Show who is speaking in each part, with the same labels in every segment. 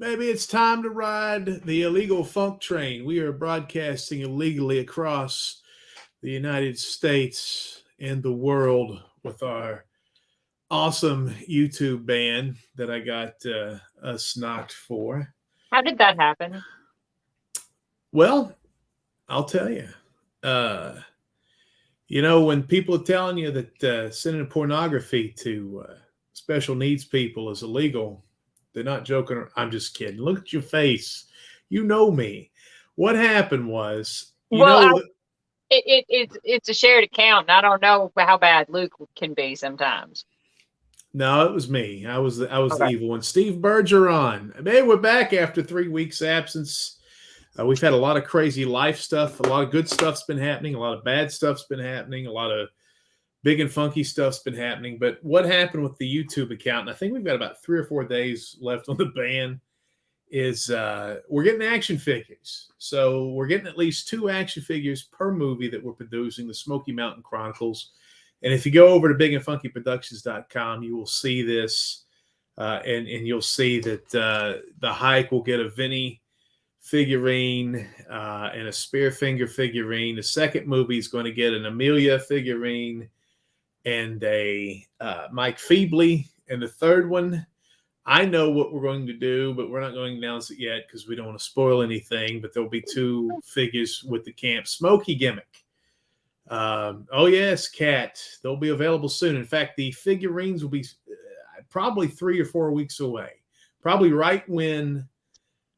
Speaker 1: Maybe it's time to ride the illegal funk train. We are broadcasting illegally across the United States and the world with our awesome YouTube band that I got us knocked for.
Speaker 2: How did that happen?
Speaker 1: Well, I'll tell you. When people are telling you that sending pornography to special needs people is illegal, they're not joking. I'm just kidding. Look at your face. You know me. What happened was,
Speaker 2: it's a shared account, and I don't know how bad Luke can be sometimes.
Speaker 1: No, it was me. I was the evil one. Steve Bergeron. Hey, we're back after 3 weeks absence. We've had a lot of crazy life stuff. A lot of good stuff's been happening. A lot of bad stuff's been happening. A lot of big and funky stuff's been happening. But what happened with the YouTube account, and I think we've got about 3 or 4 days left on the ban, is we're getting action figures. So we're getting at least 2 action figures per movie that we're producing, the Smoky Mountain Chronicles. And if you go over to bigandfunkyproductions.com, you will see this, and you'll see that the Hike will get a Vinny figurine and a Spearfinger figurine. The second movie is going to get an Amelia figurine and a Mike Feebly. And the third one, I know what we're going to do, but we're not going to announce it yet because we don't want to spoil anything. But there'll be 2 figures with the Camp Smokey gimmick. Oh yes, Cat. They'll be available soon. In fact, the figurines will be probably 3 or 4 weeks away. Probably right when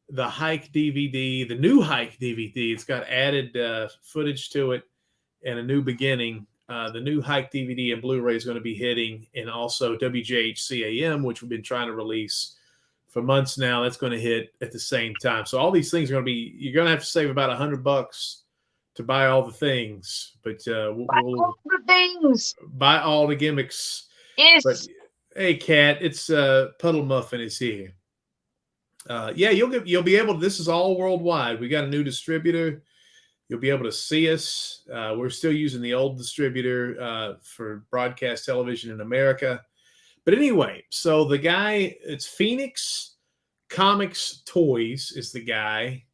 Speaker 1: the Hike DVD, the new Hike DVD, it's got added footage to it and a new beginning. The new Hike DVD and Blu-ray is going to be hitting, and also WJHCAM, which we've been trying to release for months now. That's going to hit at the same time. So all these things are going to be. You're going to have to save about $100 to buy all the things, but we'll buy all the gimmicks.
Speaker 2: Yes.
Speaker 1: But hey, Cat, it's Puddle Muffin is here. You'll be able to. This is all worldwide. We got a new distributor. You'll be able to see us. We're still using the old distributor for broadcast television in America. But anyway, so the guy, it's Phoenix Comics Toys is the guy.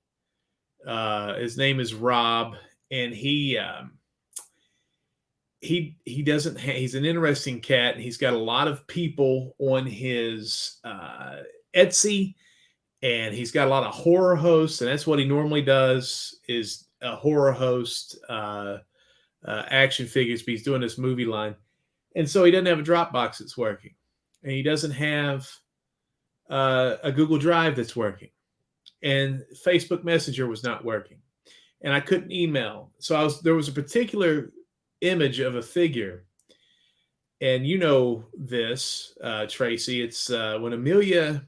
Speaker 1: His name is Rob, and he doesn't. He's an interesting cat, and he's got a lot of people on his Etsy, and he's got a lot of horror hosts, and that's what he normally does is a horror host action figures. But he's doing this movie line, and so he doesn't have a Dropbox that's working, and he doesn't have a Google Drive that's working. And Facebook Messenger was not working, and I couldn't email. So there was a particular image of a figure, and you know this, Tracy. It's when Amelia,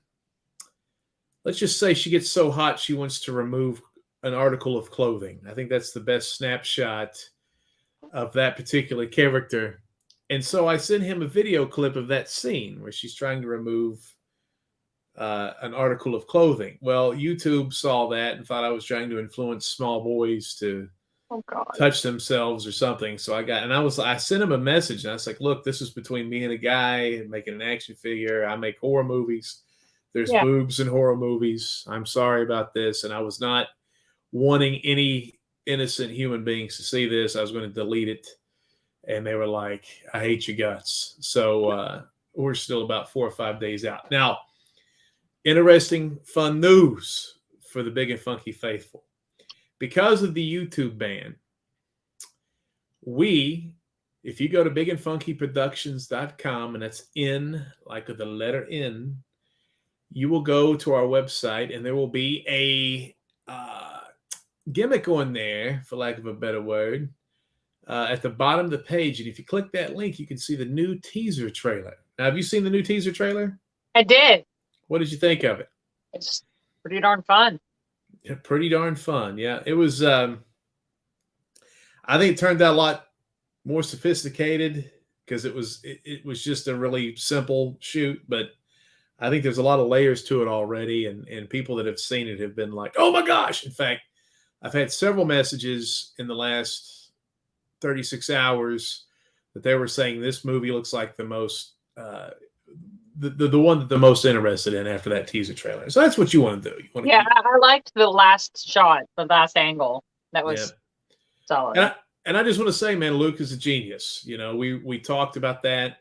Speaker 1: let's just say she gets so hot she wants to remove an article of clothing. I think that's the best snapshot of that particular character. And so I sent him a video clip of that scene where she's trying to remove an article of clothing. Well, YouTube saw that and thought I was trying to influence small boys to touch themselves or something. So I sent him a message, and I was like, look, this is between me and a guy making an action figure. I make horror movies. There's boobs in horror movies. I'm sorry about this. And I was not wanting any innocent human beings to see this. I was going to delete it. And they were like, I hate your guts. So we're still about 4 or 5 days out. Now, interesting, fun news for the Big and Funky faithful. Because of the YouTube ban, if you go to bigandfunkyproductions.com, and that's N, like the letter N, you will go to our website, and there will be a gimmick on there, for lack of a better word, at the bottom of the page. And if you click that link, you can see the new teaser trailer. Now, have you seen the new teaser trailer?
Speaker 2: I did.
Speaker 1: What did you think of it?
Speaker 2: It's pretty darn fun.
Speaker 1: Yeah, pretty darn fun. Yeah, it was. I think it turned out a lot more sophisticated because it was just a really simple shoot. But I think there's a lot of layers to it already, and people that have seen it have been like, "Oh my gosh!" In fact, I've had several messages in the last 36 hours that they were saying this movie looks like the the one that they're most interested in after that teaser trailer. So that's what you want to do. You want to
Speaker 2: I liked the last shot, the last angle. That was solid.
Speaker 1: And I just want to say, man, Luke is a genius. We talked about that.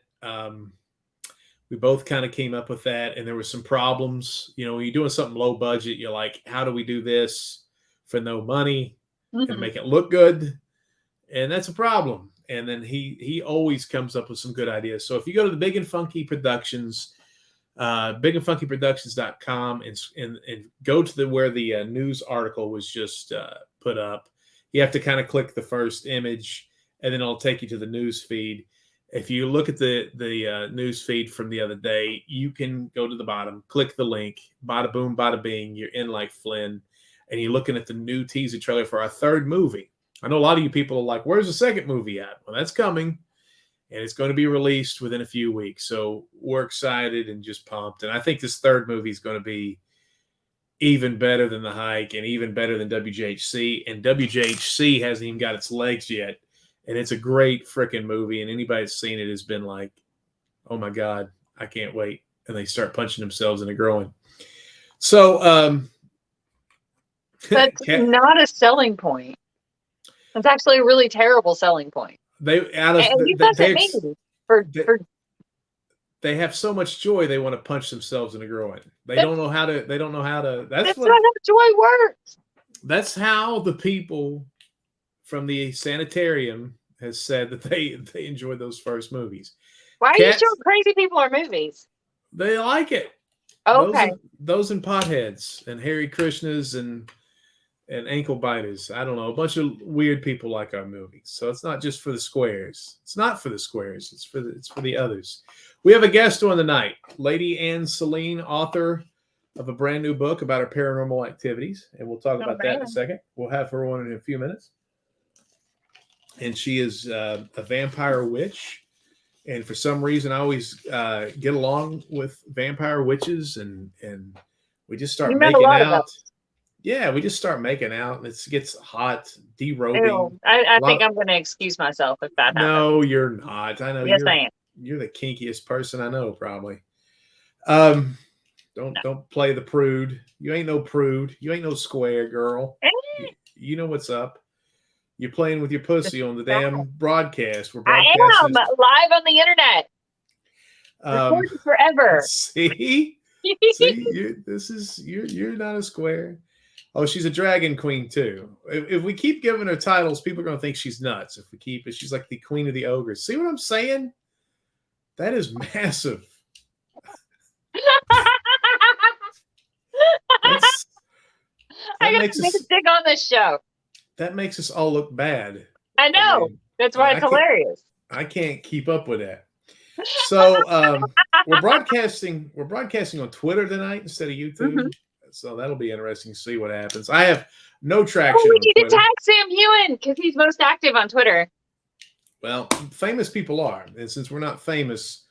Speaker 1: We both kind of came up with that, and there were some problems. When you're doing something low budget, you're like, how do we do this for no money and make it look good? And that's a problem. And then he always comes up with some good ideas. So if you go to the Big and Funky Productions, bigandfunkyproductions.com and go to where the news article was just put up, you have to kind of click the first image, and then it'll take you to the news feed. If you look at the news feed from the other day, you can go to the bottom, click the link, bada boom, bada bing, you're in like Flynn, and you're looking at the new teaser trailer for our third movie. I know a lot of you people are like, where's the second movie at? Well, that's coming, and it's going to be released within a few weeks. So we're excited and just pumped. And I think this third movie is going to be even better than The Hike and even better than WJHC. And WJHC hasn't even got its legs yet. And it's a great freaking movie. And anybody that's seen it has been like, oh my God, I can't wait. And they start punching themselves in the groin. So
Speaker 2: that's not a selling point. That's actually a really terrible selling point. They
Speaker 1: have so much joy they want to punch themselves in the groin. They don't know how to. That's
Speaker 2: not how joy works.
Speaker 1: That's how the people from the sanitarium has said that they enjoyed those first movies.
Speaker 2: Why are you showing crazy people our movies?
Speaker 1: They like it.
Speaker 2: Okay.
Speaker 1: Those and potheads and Hare Krishnas and ankle biters. I don't know. A bunch of weird people like our movies. So it's not just for the squares. It's not for the squares. It's for the others. We have a guest on tonight, Lady Ann Selene, author of a brand new book about her paranormal activities. And we'll talk about that in a second. We'll have her on in a few minutes. And she is a vampire witch. And for some reason, I always get along with vampire witches. And we just start making out. Yeah, we just start making out, and it gets hot, derobing.
Speaker 2: Ew, I think I'm going to excuse myself if that happens.
Speaker 1: No, you're not. I know.
Speaker 2: Yes, I am.
Speaker 1: You're the kinkiest person I know, probably. Don't play the prude. You ain't no prude. You ain't no square girl. You know what's up. You're playing with your pussy on the damn broadcast.
Speaker 2: I am live on the internet. Recording forever.
Speaker 1: See, you're not a square. Oh, she's a dragon queen too. If we keep giving her titles, people are going to think she's nuts. If we keep it, she's like the queen of the ogres. See what I'm saying? That is massive.
Speaker 2: I got to make a stick on this show.
Speaker 1: That makes us all look bad.
Speaker 2: I know. That's why it's hilarious.
Speaker 1: I can't keep up with that. So we're broadcasting on Twitter tonight instead of YouTube. Mm-hmm. So that'll be interesting to see what happens. I have no traction.
Speaker 2: We need to tag Sam Hewen because he's most active on Twitter.
Speaker 1: Well, famous people are. And since we're not famous,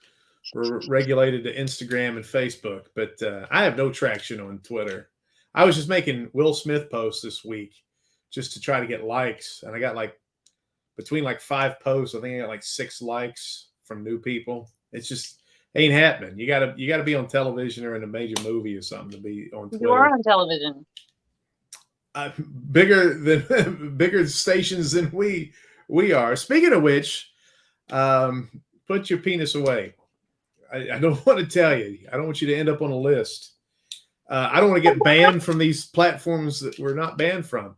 Speaker 1: we're regulated to Instagram and Facebook. But I have no traction on Twitter. I was just making Will Smith posts this week just to try to get likes. And I got between 5 posts, I think I got 6 likes from new people. It's just ain't happening. You gotta be on television or in a major movie or something to be on Twitter.
Speaker 2: You are on television.
Speaker 1: Bigger stations than we are. Speaking of which, put your penis away. I don't want to tell you. I don't want you to end up on a list. I don't want to get banned from these platforms that we're not banned from.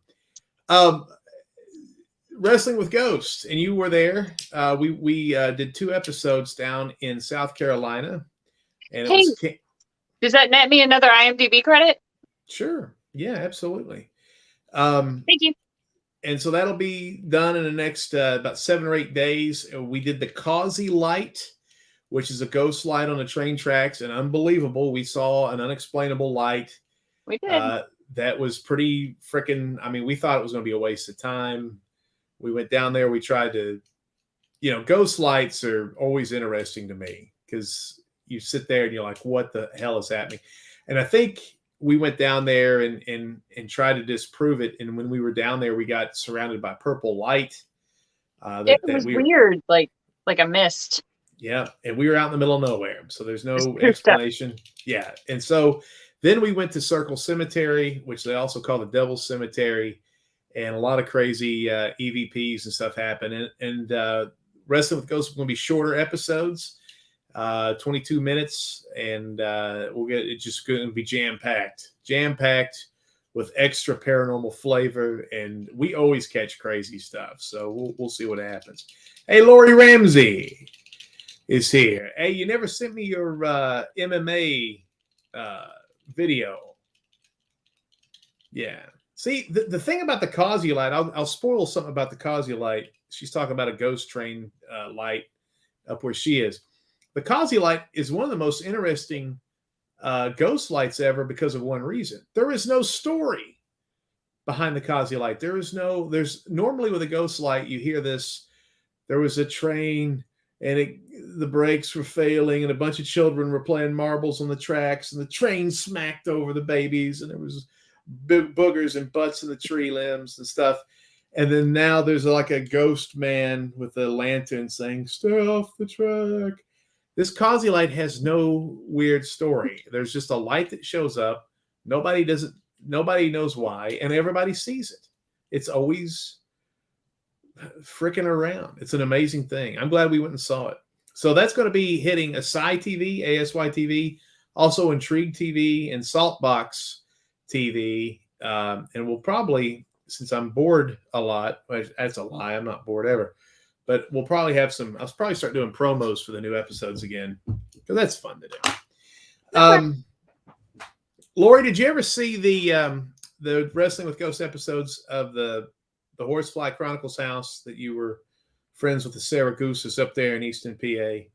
Speaker 1: Wrestling with Ghosts, and you were there. We did 2 episodes down in South Carolina, and
Speaker 2: does that net me another IMDb credit?
Speaker 1: Sure, yeah, absolutely.
Speaker 2: Thank you.
Speaker 1: And so that'll be done in the next about 7 or 8 days. We did the Causey Light, which is a ghost light on the train tracks, and unbelievable. We saw an unexplainable light.
Speaker 2: We did.
Speaker 1: That was pretty freaking. I mean, we thought it was going to be a waste of time. We went down there. We tried to, ghost lights are always interesting to me because you sit there and you're like, what the hell is happening? And I think we went down there and tried to disprove it. And when we were down there, we got surrounded by purple light.
Speaker 2: It was weird, like a mist.
Speaker 1: Yeah, and we were out in the middle of nowhere, so there's
Speaker 2: Just
Speaker 1: no
Speaker 2: pooped up.
Speaker 1: explanation. Yeah, and so then we went to Circle Cemetery, which they also call the Devil's Cemetery, and a lot of crazy EVPs and stuff happened. And Wrestling with Ghosts is going to be shorter episodes, 22 minutes, and it's just going to be jam packed with extra paranormal flavor, and we always catch crazy stuff. So we'll see what happens. Hey, Lori Ramsey is here. Hey, you never sent me your MMA video. Yeah. See, the thing about the Causey light, I'll spoil something about the Causey light. She's talking about a ghost train light up where she is. The Causey light is one of the most interesting ghost lights ever because of one reason. There is no story behind the Causey light. There's normally with a ghost light, you hear this, there was a train and the brakes were failing and a bunch of children were playing marbles on the tracks and the train smacked over the babies and there was big boogers and butts in the tree limbs and stuff. And then now there's like a ghost man with a lantern saying, "Stay off the track." This Causey light has no weird story. There's just a light that shows up. Nobody knows why, and everybody sees it. It's always freaking around. It's an amazing thing. I'm glad we went and saw it. So that's going to be hitting Asai TV, ASY TV, also Intrigue TV and Saltbox TV. And we'll probably, since I'm bored a lot, that's a lie, I'm not bored ever, but we'll probably have I'll probably start doing promos for the new episodes again, because that's fun to do. Lori, did you ever see the Wrestling with Ghosts episodes of the Horsefly Chronicles house that you were friends with the Saragousas up there in Easton, PA?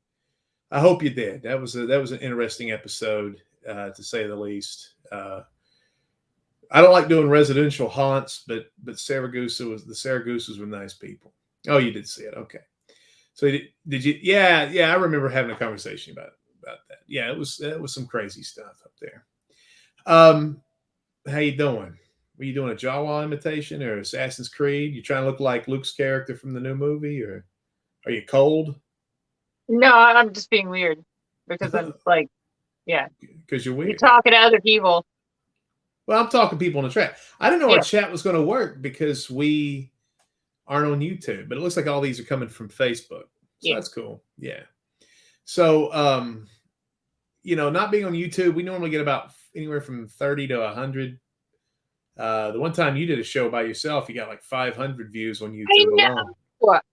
Speaker 1: I hope you did. That was an interesting episode, to say the least. I don't like doing residential haunts, but the Saragousas were nice people. Oh, you did see it. Okay. So did you? Yeah. I remember having a conversation about that. Yeah, it was some crazy stuff up there. How you doing? Were you doing a Jawa imitation or Assassin's Creed? You trying to look like Luke's character from the new movie, or are you cold?
Speaker 2: No, I'm just being weird because I'm like, yeah.
Speaker 1: Because you're weird.
Speaker 2: You're talking to other people.
Speaker 1: Well, I'm talking people on the chat. I didn't know our chat was going to work because we aren't on YouTube, but it looks like all these are coming from Facebook. So that's cool. Yeah. So, not being on YouTube, we normally get about anywhere from 30 to 100. The one time you did a show by yourself, you got like 500 views on YouTube alone.
Speaker 2: What?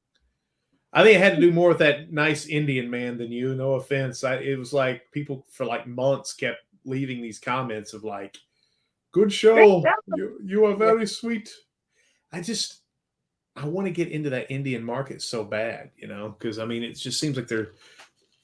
Speaker 1: I think it had to do more with that nice Indian man than you. No offense. It was like people for like months kept leaving these comments of like, "Good show. You are very sweet." I want to get into that Indian market so bad, because I mean, it just seems like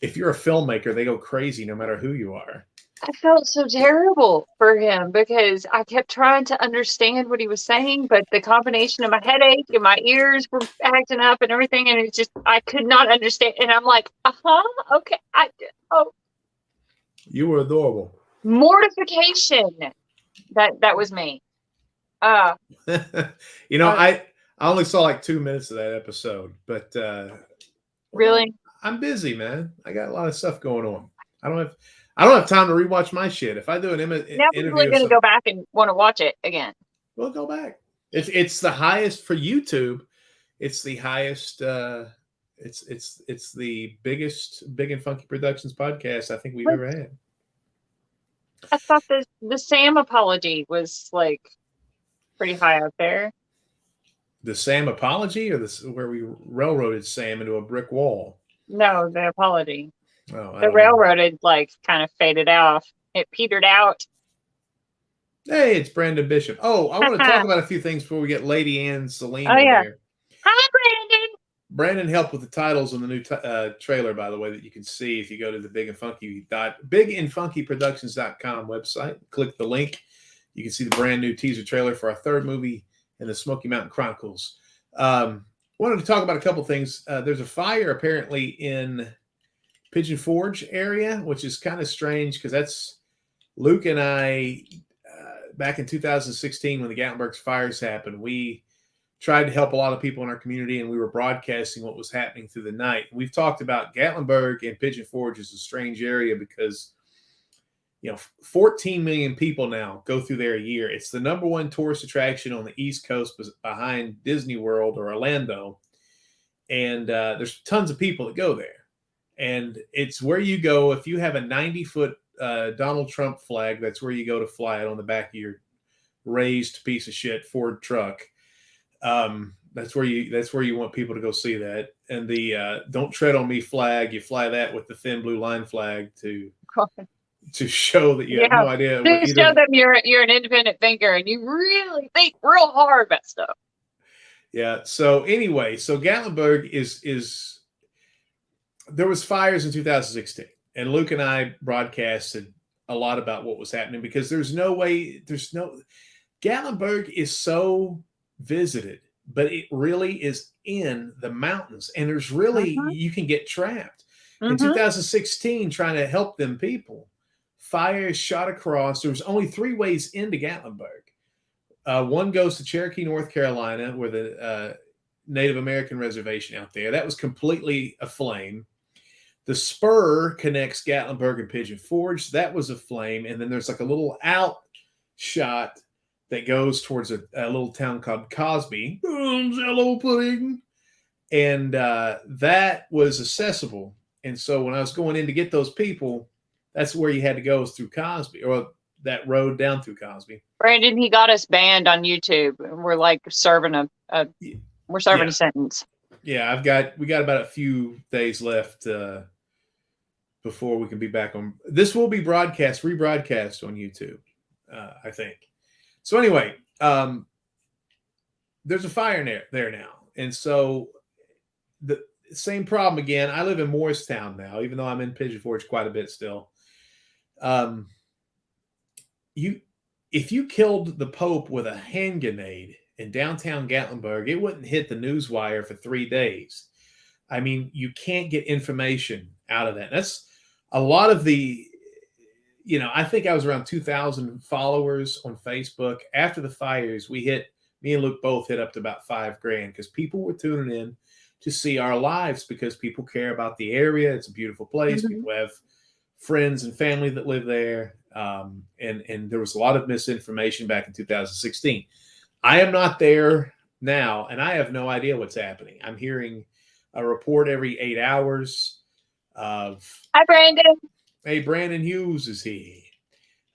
Speaker 1: if you're a filmmaker, they go crazy no matter who you are.
Speaker 2: I felt so terrible for him because I kept trying to understand what he was saying, but the combination of my headache and my ears were acting up and everything, and it's just I could not understand. And I'm like, okay,
Speaker 1: You were adorable.
Speaker 2: Mortification. That was me.
Speaker 1: I only saw like 2 minutes of that episode, but
Speaker 2: really,
Speaker 1: I'm busy, man. I got a lot of stuff going on. I don't have time to rewatch my shit. If I do an interview,
Speaker 2: now I'm really going to go back and want to watch it again.
Speaker 1: We'll go back. It's the highest for YouTube. It's the highest. It's the biggest Big and Funky Productions podcast I think we've ever had.
Speaker 2: I thought the Sam apology was like pretty high up there.
Speaker 1: The Sam apology, or where we railroaded Sam into a brick wall?
Speaker 2: No, the apology.
Speaker 1: Oh,
Speaker 2: the railroaded like kind of faded off. It petered out.
Speaker 1: Hey, it's Brandon Bishop. Oh, I want to talk about a few things before we get Lady Ann Selene
Speaker 2: there. Hi, Brandon.
Speaker 1: Brandon helped with the titles on the new trailer, by the way, that you can see if you go to the bigandfunkyproductions.com website. Click the link. You can see the brand new teaser trailer for our third movie in the Smoky Mountain Chronicles. Wanted to talk about a couple things. There's a fire apparently in Pigeon Forge area, which is kind of strange because that's Luke and I back in 2016 when the Gatlinburg fires happened. We tried to help a lot of people in our community, and we were broadcasting what was happening through the night. We've talked about Gatlinburg and Pigeon Forge is a strange area because 14 million people now go through there a year. It's the number one tourist attraction on the East Coast behind Disney World or Orlando. And there's tons of people that go there. And it's where you go if you have a 90-foot Donald Trump flag. That's where you go to fly it on the back of your raised piece of shit Ford truck. That's where you want people to go see that. And the "Don't Tread on Me" flag, you fly that with the thin blue line flag to show that you have no idea.
Speaker 2: To show them you're an independent thinker and you really think real hard about stuff.
Speaker 1: Yeah. So anyway, Gatlinburg is there was fires in 2016, and Luke and I broadcasted a lot about what was happening because Gatlinburg is so visited, but it really is in the mountains, and there's really you can get trapped. In 2016, trying to help them people, fires shot across. There was only 3 ways into Gatlinburg. One goes to Cherokee, North Carolina, where the Native American reservation out there. That was completely aflame. The spur connects Gatlinburg and Pigeon Forge. That was aflame. And then there's like a little outshot that goes towards a little town called Cosby. Jello pudding. And that was accessible. And so when I was going in to get those people, that's where you had to go, is through Cosby, or that road down through Cosby.
Speaker 2: Brandon, he got us banned on YouTube, and we're like serving a sentence.
Speaker 1: Yeah, we got about a few days left before we can be back on. This will be rebroadcast on YouTube, I think. So anyway, there's a fire there now, and so the same problem again. I live in Morristown now, even though I'm in Pigeon Forge quite a bit still. If you killed the Pope with a hand grenade in downtown Gatlinburg, it wouldn't hit the news wire for 3 days. I mean, you can't get information out of that. That's a lot of the, I think I was around 2,000 followers on Facebook. After the fires, me and Luke both hit up to about $5,000 because people were tuning in to see our lives because people care about the area. It's a beautiful place. People have friends and family that live there. And there was a lot of misinformation back in 2016. I am not there now, and I have no idea what's happening. I'm hearing a report every 8 hours of...
Speaker 2: Hi, Brandon.
Speaker 1: Hey, Brandon Hughes is he.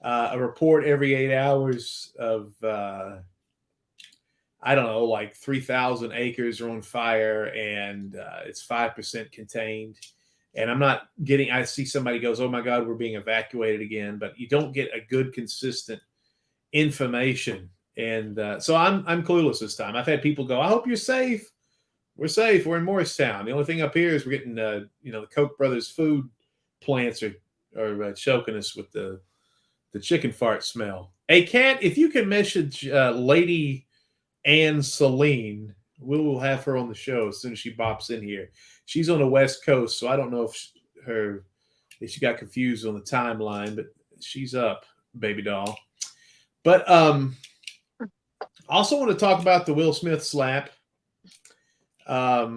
Speaker 1: A report every 8 hours of, I don't know, like 3,000 acres are on fire, and it's 5% contained. And I'm not getting, I see somebody goes, oh my God, we're being evacuated again, but you don't get a good, consistent information. And so I'm clueless this time. I've had people go, I hope you're safe. We're safe. We're in Morristown. The only thing up here is we're getting, the Koch brothers food plants are choking us with the chicken fart smell. Hey, Kat, if you can message Lady Ann Selene, we will have her on the show as soon as she bops in here. She's on the West Coast, so I don't know if she got confused on the timeline, but she's up, baby doll. But also want to talk about the Will Smith slap. I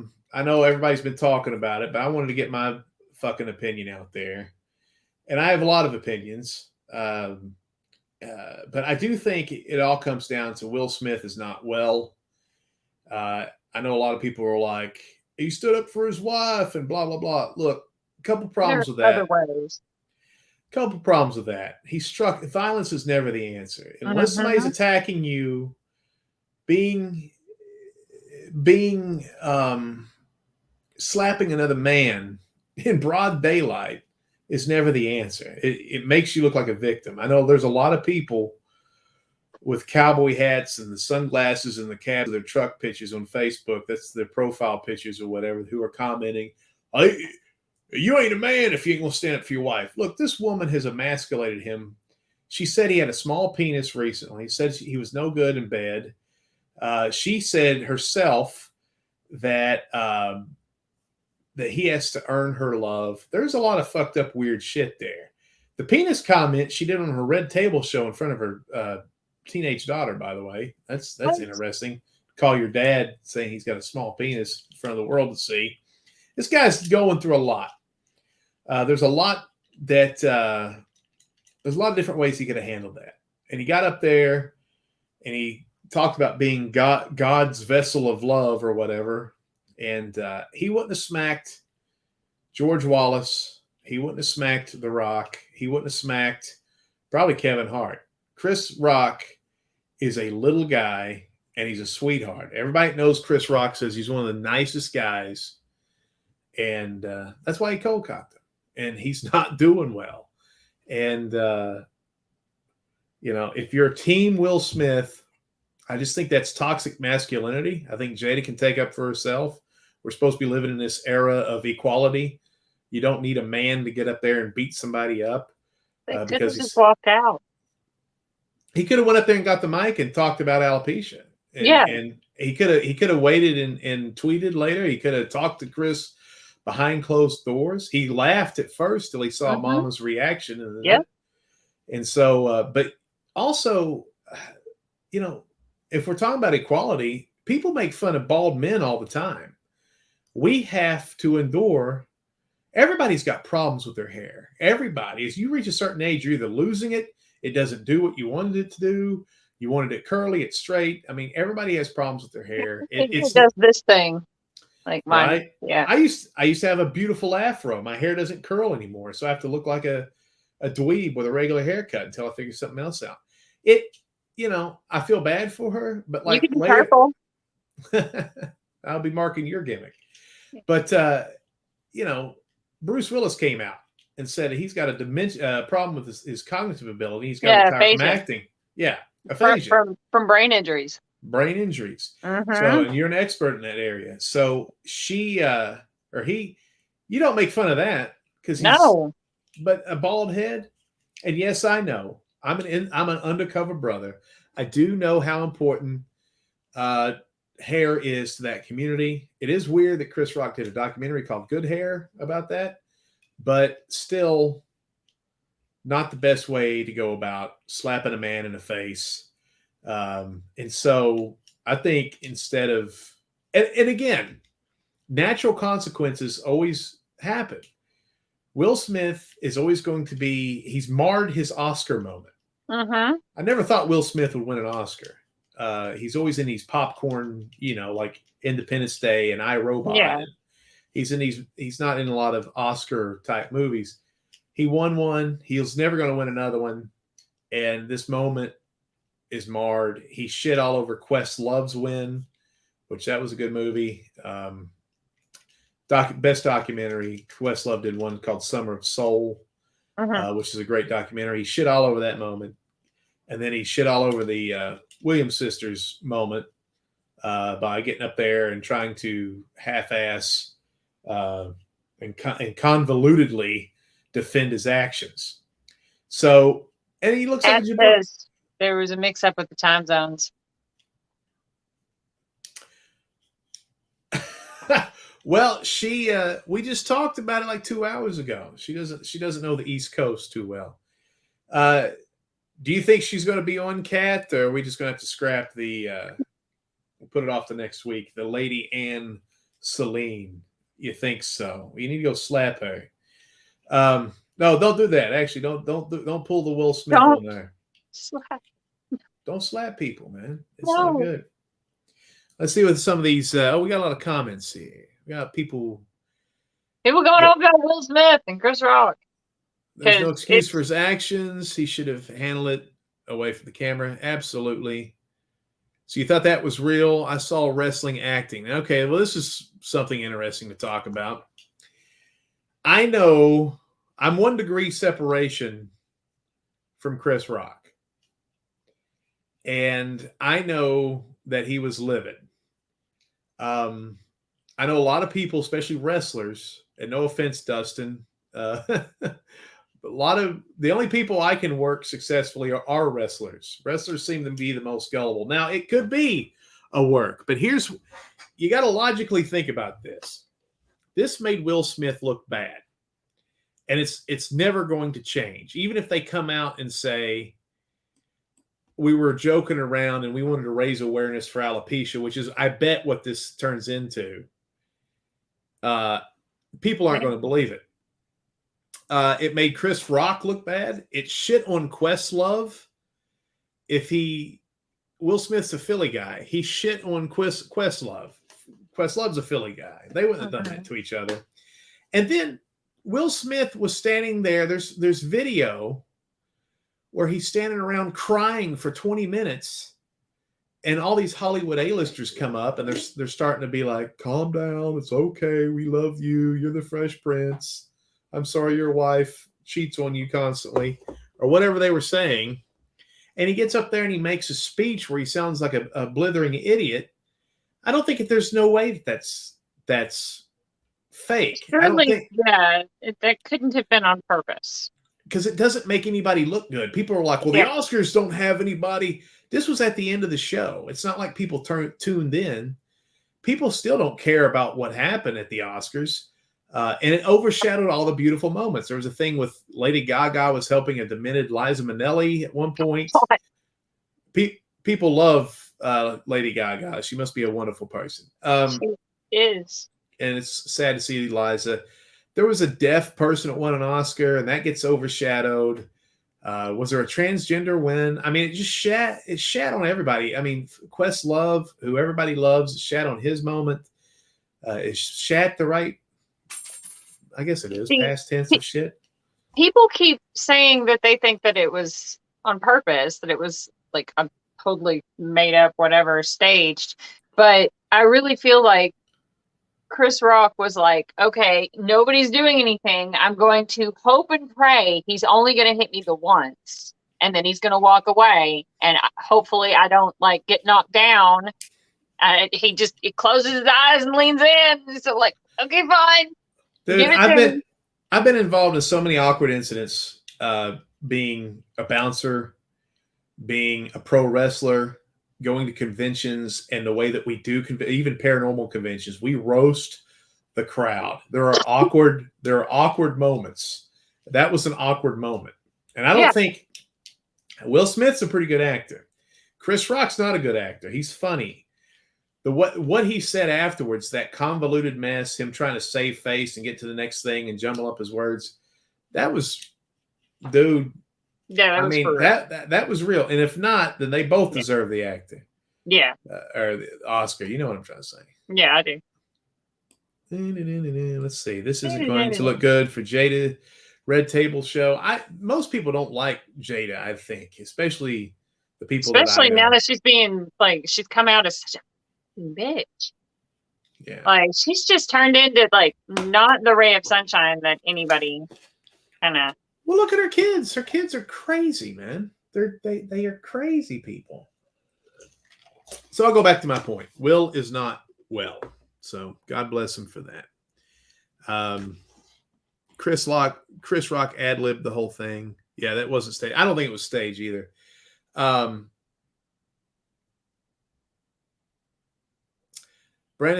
Speaker 1: know everybody's been talking about it, but I wanted to get my fucking opinion out there. And I have a lot of opinions. But I do think it all comes down to Will Smith is not well. I know a lot of people are like, he stood up for his wife and blah, blah, blah. Look, a couple problems with that.
Speaker 2: Other ways.
Speaker 1: Couple problems with that. Violence is never the answer. Unless somebody's attacking you, being slapping another man in broad daylight is never the answer. It makes you look like a victim. I know there's a lot of people with cowboy hats and the sunglasses and the cab of their truck pictures on Facebook. That's their profile pictures or whatever, who are commenting, you ain't a man if you ain't going to stand up for your wife. Look, this woman has emasculated him. She said he had a small penis recently. He said he was no good in bed. She said herself that he has to earn her love. There's a lot of fucked up, weird shit there. The penis comment she did on her Red Table show in front of her teenage daughter, by the way. That's interesting. call your dad saying he's got a small penis in front of the world to see. This guy's going through a lot. There's a lot that there's a lot of different ways he could have handled that. And he got up there and he talked about being God's vessel of love or whatever. And he wouldn't have smacked George Wallace. He wouldn't have smacked The Rock. He wouldn't have smacked probably Kevin Hart. Chris Rock is a little guy and he's a sweetheart. Everybody knows Chris Rock says he's one of the nicest guys. And that's why he cold cocked him. And he's not doing well. And, if you're Team Will Smith, I just think that's toxic masculinity. I think Jada can take up for herself. We're supposed to be living in this era of equality. You don't need a man to get up there and beat somebody up.
Speaker 2: Because he just walked out.
Speaker 1: He could have went up there and got the mic and talked about alopecia. And he could have waited and tweeted later. He could have talked to Chris behind closed doors. He laughed at first till he saw Mama's reaction. And so, but also, if we're talking about equality, people make fun of bald men all the time. We have to endure. Everybody's got problems with their hair. Everybody, as you reach a certain age, you're either losing it. It doesn't do what you wanted it to do. You wanted it curly, it's straight. I mean, everybody has problems with their hair.
Speaker 2: It does this thing. Like mine.
Speaker 1: Right?
Speaker 2: Yeah.
Speaker 1: I used to have a beautiful afro. My hair doesn't curl anymore. So I have to look like a dweeb with a regular haircut until I figure something else out. I feel bad for her, but like
Speaker 2: you can be purple.
Speaker 1: I'll be marking your gimmick. But Bruce Willis came out and said he's got a problem with his cognitive ability. He's got to retire from acting. Yeah, aphasia.
Speaker 2: From brain injuries.
Speaker 1: Brain injuries.
Speaker 2: Mm-hmm.
Speaker 1: So, and you're an expert in that area. So you don't make fun of that because but a bald head. And yes, I know I'm an undercover brother. I do know how important hair is to that community. It is weird that Chris Rock did a documentary called Good Hair about that, but still not the best way to go about slapping a man in the face. And so I think instead of, and again, natural consequences always happen. Will Smith is always going to be, he's marred his Oscar moment.
Speaker 2: Mm-hmm. I
Speaker 1: never thought Will Smith would win an Oscar. He's always in these popcorn, like Independence Day and I, Robot.
Speaker 2: Yeah.
Speaker 1: He's not in a lot of Oscar type movies. He won one. He's never going to win another one. And this moment is marred. He shit all over Questlove's win, which that was a good movie. Best documentary. Questlove did one called Summer of Soul, which is a great documentary. He shit all over that moment. And then he shit all over the Williams sisters moment by getting up there and trying to half-ass and convolutedly defend his actions. So, and he looks like a jabron.
Speaker 2: There was a mix-up with the time zones.
Speaker 1: Well, we just talked about it like 2 hours ago. She doesn't know the East Coast too well. Do you think she's going to be on Cat, or are we just going to have to scrap we'll put it off to next week? The lady Ann Selene. You think so? You need to go slap her. No, don't do that. Actually, don't pull the Will Smith on there. Don't slap people, man. It's not good. Let's see what some of these. We got a lot of comments here. We got people
Speaker 2: going on about Will Smith and Chris Rock.
Speaker 1: There's no excuse for his actions. He should have handled it away from the camera. Absolutely. So you thought that was real? I saw wrestling acting. Okay, well, this is something interesting to talk about. I know I'm 1 degree separation from Chris Rock. And I know that he was livid. I know a lot of people, especially wrestlers, and no offense, Dustin, but the only people I can work successfully are wrestlers. Wrestlers seem to be the most gullible. Now, it could be a work, but you got to logically think about this. This made Will Smith look bad, and it's never going to change. Even if they come out and say, we were joking around and we wanted to raise awareness for alopecia, which is, I bet, what this turns into. People aren't going to believe it. It made Chris Rock look bad. It shit on Questlove. Will Smith's a Philly guy. He shit on Questlove. Questlove's a Philly guy. They wouldn't have done that to each other. And then Will Smith was standing there. There's video where he's standing around crying for 20 minutes, and all these Hollywood A-listers come up, and they're starting to be like, calm down, it's okay, we love you, you're the Fresh Prince, I'm sorry your wife cheats on you constantly, or whatever they were saying. And he gets up there and he makes a speech where he sounds like a blithering idiot. I don't think there's no way that's fake.
Speaker 2: Certainly, that couldn't have been on purpose.
Speaker 1: Because it doesn't make anybody look good. People are like, well, the Oscars don't have anybody. This was at the end of the show. It's not like people tuned in. People still don't care about what happened at the Oscars. And it overshadowed all the beautiful moments. There was a thing with Lady Gaga was helping a demented Liza Minnelli at one point. People love Lady Gaga. She must be a wonderful person.
Speaker 2: She is.
Speaker 1: And it's sad to see Liza. There was a deaf person that won an Oscar, and that gets overshadowed. Was there a transgender win? I mean, it shat on everybody. I mean, Questlove, who everybody loves, it shat on his moment. It shat the right, I guess it is, past tense of shit.
Speaker 2: People keep saying that they think that it was on purpose, that it was like a totally made up, whatever, staged. But I really feel like Chris Rock was like, okay, nobody's doing anything. I'm going to hope and pray he's only going to hit me the once, and then he's going to walk away, and hopefully I don't like get knocked down. He closes his eyes and leans in. So like, okay, fine.
Speaker 1: Dude, I've been involved in so many awkward incidents, being a bouncer, being a pro wrestler, going to conventions, and the way that we do even paranormal conventions, we roast the crowd. There are awkward moments. That was an awkward moment. And I don't think Will Smith's a pretty good actor. Chris Rock's not a good actor. He's funny. What he said afterwards, that convoluted mess, him trying to save face and get to the next thing and jumble up his words, that was, dude.
Speaker 2: Yeah,
Speaker 1: that was real. And if not, then they both deserve the acting.
Speaker 2: Yeah.
Speaker 1: Or the Oscar. You know what I'm trying to say.
Speaker 2: Yeah, I do.
Speaker 1: Let's see. This isn't going to look good for Jada. Red Table Show. Most people don't like Jada, I think, especially the people.
Speaker 2: Especially now that she's being like, she's come out as such a bitch.
Speaker 1: Yeah.
Speaker 2: Like she's just turned into like not the ray of sunshine that anybody kind of.
Speaker 1: Well, look at her kids. Her kids are crazy, man. They are crazy people. So I'll go back to my point. Will is not well. So God bless him for that. Chris Rock ad-libbed the whole thing. Yeah, that wasn't staged. I don't think it was staged either. Brandon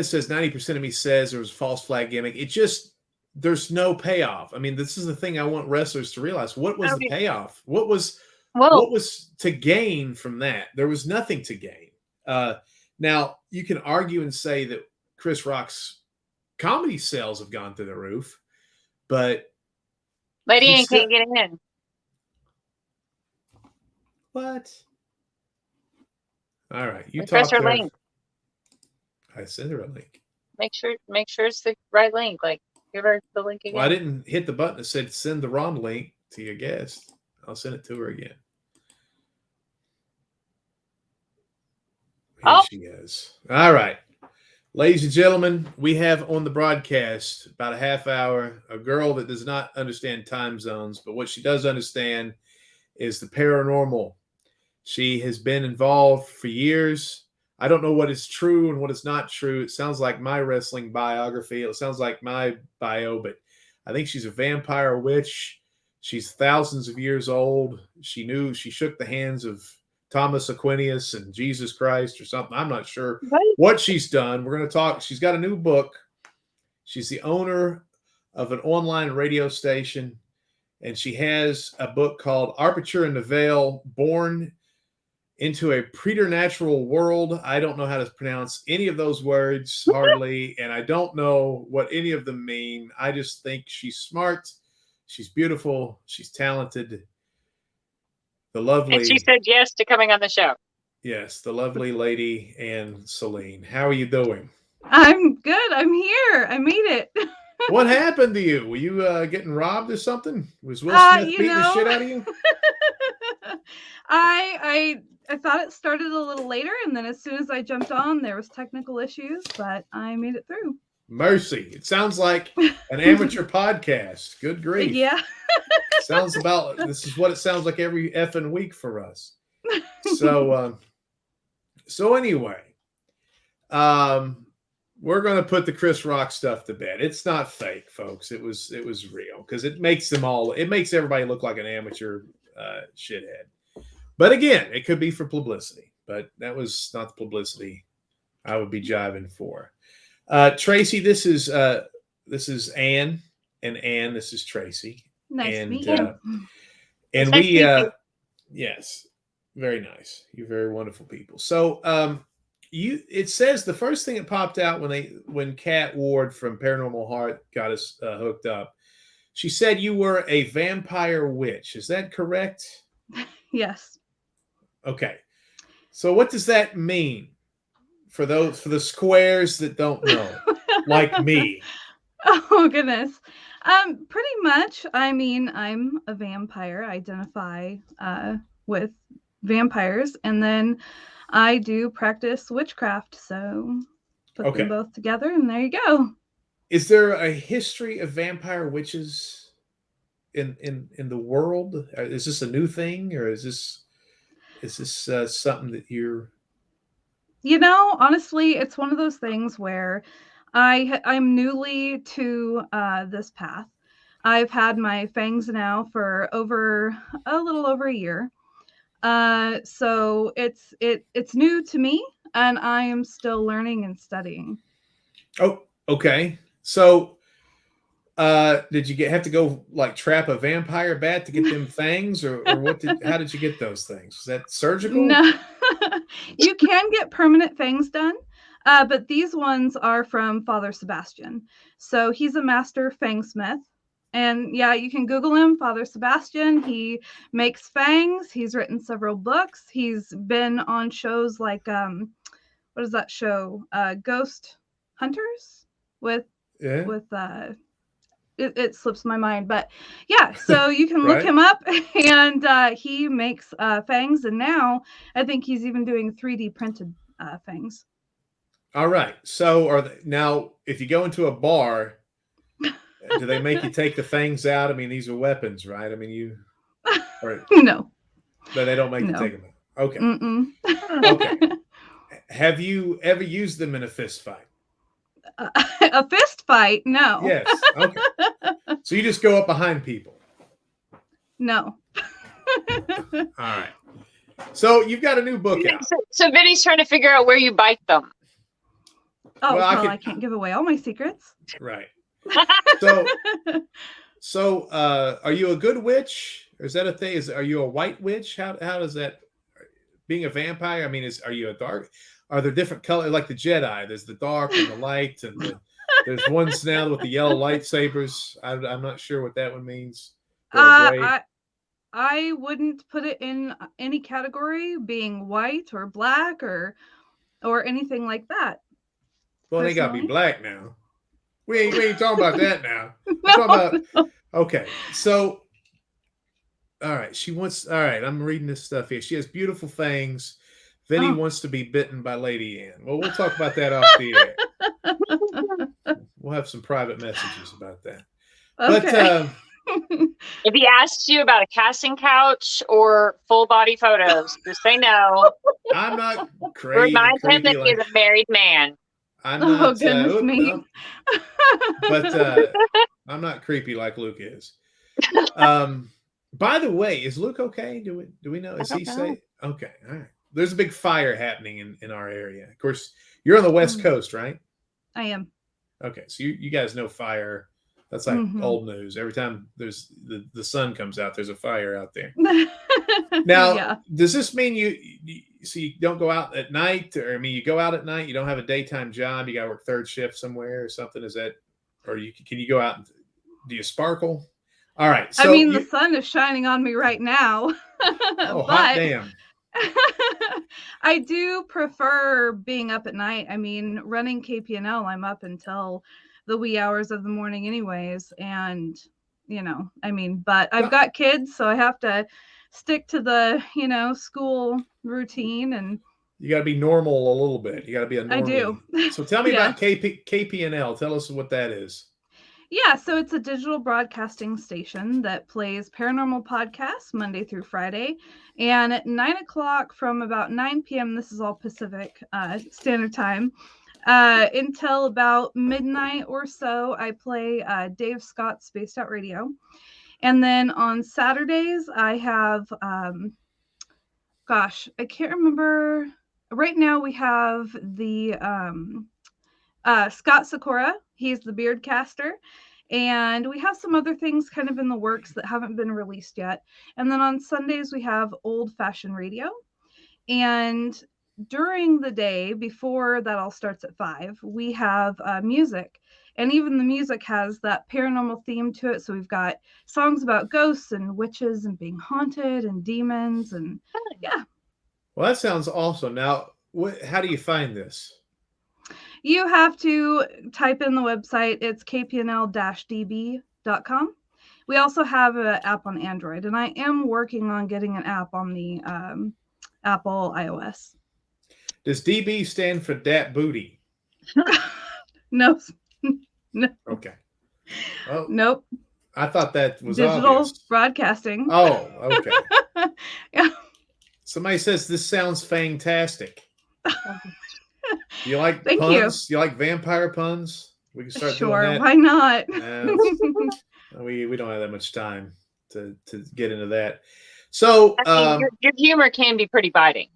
Speaker 1: says 90% of me says there was a false flag gimmick. There's no payoff. I mean, this is the thing I want wrestlers to realize. What was the payoff? What was to gain from that? There was nothing to gain. Now, you can argue and say that Chris Rock's comedy sales have gone through the roof, but
Speaker 2: Lady ain't can't get in.
Speaker 1: What? All right, you
Speaker 2: press
Speaker 1: talk
Speaker 2: her link.
Speaker 1: I sent her a link.
Speaker 2: Make sure it's the right link. Like, give her the link again.
Speaker 1: Well, I didn't hit the button that said send the wrong link to your guest. I'll send it to her again. Here she is. All right. Ladies and gentlemen, we have on the broadcast about a half hour a girl that does not understand time zones, but what she does understand is the paranormal. She has been involved for years. I don't know what is true and what is not true. It sounds like my wrestling biography. It sounds like my bio, but I think she's a vampire witch. She's thousands of years old. She shook the hands of Thomas Aquinas and Jesus Christ or something. I'm not sure what she's done. We're going to talk. She's got a new book. She's the owner of an online radio station, and she has a book called Aperture in the Veil, Born into a preternatural world. I don't know how to pronounce any of those words hardly, and I don't know what any of them mean. I just think she's smart, she's beautiful, she's talented. The lovely,
Speaker 2: and she said yes to coming on the show.
Speaker 1: Yes, the lovely lady Ann Selene. How are you doing?
Speaker 3: I'm good. I'm here. I made it.
Speaker 1: What happened to you? Were you getting robbed or something? Was Will Smith beating the shit out of you?
Speaker 3: I thought it started a little later, and then as soon as I jumped on, there was technical issues, but I made it through.
Speaker 1: Mercy. It sounds like an amateur podcast. Good grief.
Speaker 3: Yeah.
Speaker 1: This is what it sounds like every effing week for us. So anyway, we're going to put the Chris Rock stuff to bed. It's not fake, folks. It was real, because it makes everybody look like an amateur shithead. But again, it could be for publicity, but that was not the publicity I would be jiving for. Tracy, this is Ann, and Ann, this is Tracy.
Speaker 3: Nice to meet you.
Speaker 1: And
Speaker 2: nice
Speaker 1: we, yes, very nice. You're very wonderful people. So, it says the first thing that popped out when Kat Ward from Paranormal Heart got us hooked up, she said you were a vampire witch. Is that correct?
Speaker 3: Yes.
Speaker 1: Okay. So what does that mean for the squares that don't know, like me?
Speaker 3: Oh goodness. Pretty much. I mean, I'm a vampire. I identify with vampires, and then I do practice witchcraft. So put them both together, and there you go.
Speaker 1: Is there a history of vampire witches in the world? Is this a new thing, or is this something that you're?
Speaker 3: Honestly, it's one of those things where I'm newly to this path. I've had my fangs now for a little over a year. So it's new to me, and I am still learning and studying.
Speaker 1: Oh, okay. So, did you have to go like trap a vampire bat to get them fangs, or how did you get those things? Is that surgical?
Speaker 3: No, you can get permanent fangs done, but these ones are from Father Sebastian. So he's a master fangsmith. And yeah, you can Google him, Father Sebastian. He makes fangs. He's written several books. He's been on shows like, what is that show? Ghost Hunters it slips my mind, but yeah, so you can look him up, and he makes fangs, and now I think he's even doing 3D printed fangs. All
Speaker 1: right. So now if you go into a bar, do they make you take the fangs out? I mean, these are weapons, right? I mean,
Speaker 3: no.
Speaker 1: But they don't make you take them out. Okay.
Speaker 3: Mm-mm.
Speaker 1: Okay. Have you ever used them in a fist fight?
Speaker 3: A fist fight? No.
Speaker 1: Yes. Okay. So you just go up behind people?
Speaker 3: No.
Speaker 1: All right. So you've got a new book out.
Speaker 2: So Vinny's trying to figure out where you bite them.
Speaker 3: Oh, well, I can't give away all my secrets.
Speaker 1: Right. So, are you a good witch? Or is that a thing? Are you a white witch? How does that? Being a vampire, I mean, are you a dark? Are there different colors, like the Jedi? There's the dark and the light, and there's ones now with the yellow lightsabers. I'm not sure what that one means.
Speaker 3: I wouldn't put it in any category, being white or black or anything like that.
Speaker 1: Well, they gotta be black now. We ain't talking about that now. Talking about, okay, so all right, I'm reading this stuff here. She has beautiful fangs. Vinny wants to be bitten by Lady Ann. Well, we'll talk about that off the air. We'll have some private messages about that.
Speaker 3: Okay.
Speaker 1: But
Speaker 2: if he asks you about a casting couch or full body photos, just say no.
Speaker 1: I'm not crazy.
Speaker 2: Remind him that he's a married man.
Speaker 1: I'm not,
Speaker 3: goodness me.
Speaker 1: No. But I'm not creepy like Luke is. By the way, is Luke okay? Do we know? Is he safe? Okay, all right. There's a big fire happening in our area. Of course, you're on the West Coast, right?
Speaker 3: I am.
Speaker 1: Okay, so you guys know fire. That's like old news. Every time there's the sun comes out, there's a fire out there. Now, does this mean you don't go out at night, or I mean, you go out at night. You don't have a daytime job. You got to work third shift somewhere or something. Is that, or can you go out? And, do you sparkle? All right. So
Speaker 3: I mean, the sun is shining on me right now.
Speaker 1: Oh,
Speaker 3: but
Speaker 1: hot damn!
Speaker 3: I do prefer being up at night. I mean, running KPNL, I'm up until the wee hours of the morning, anyways, and I mean, but I've got kids, so I have to stick to the school routine, and
Speaker 1: you got to be normal a little bit. You got to be a normie.
Speaker 3: I do.
Speaker 1: So tell me
Speaker 3: Yeah.
Speaker 1: about KPNL. Tell us what that is.
Speaker 3: Yeah, so it's a digital broadcasting station that plays paranormal podcasts Monday through Friday. And at 9 o'clock from about 9 p.m., this is all Pacific Standard Time, until about midnight or so, I play Dave Scott's Spaced Out Radio. And then on Saturdays, I have, I can't remember. Right now we have the Scott Sakura. He's the beard caster. And we have some other things kind of in the works that haven't been released yet. And then on Sundays, we have Old Fashioned Radio. And during the day, before that all starts at 5, we have music. And even the music has that paranormal theme to it. So we've got songs about ghosts and witches and being haunted and demons. And yeah.
Speaker 1: Well, that sounds awesome. Now, how do you find this?
Speaker 3: You have to type in the website. It's kpnl-db.com. We also have an app on Android, and I am working on getting an app on the Apple iOS.
Speaker 1: Does DB stand for Dat Booty?
Speaker 3: No.
Speaker 1: Okay. Well,
Speaker 3: nope.
Speaker 1: I thought that was
Speaker 3: digital
Speaker 1: obvious.
Speaker 3: Broadcasting.
Speaker 1: Oh, okay.
Speaker 3: Yeah.
Speaker 1: Somebody says this sounds fantastic. Do you like
Speaker 3: Thank
Speaker 1: puns? You like vampire puns? We can start doing that.
Speaker 3: Why not?
Speaker 1: We don't have that much time to get into that. So
Speaker 2: I mean, your humor can be pretty biting.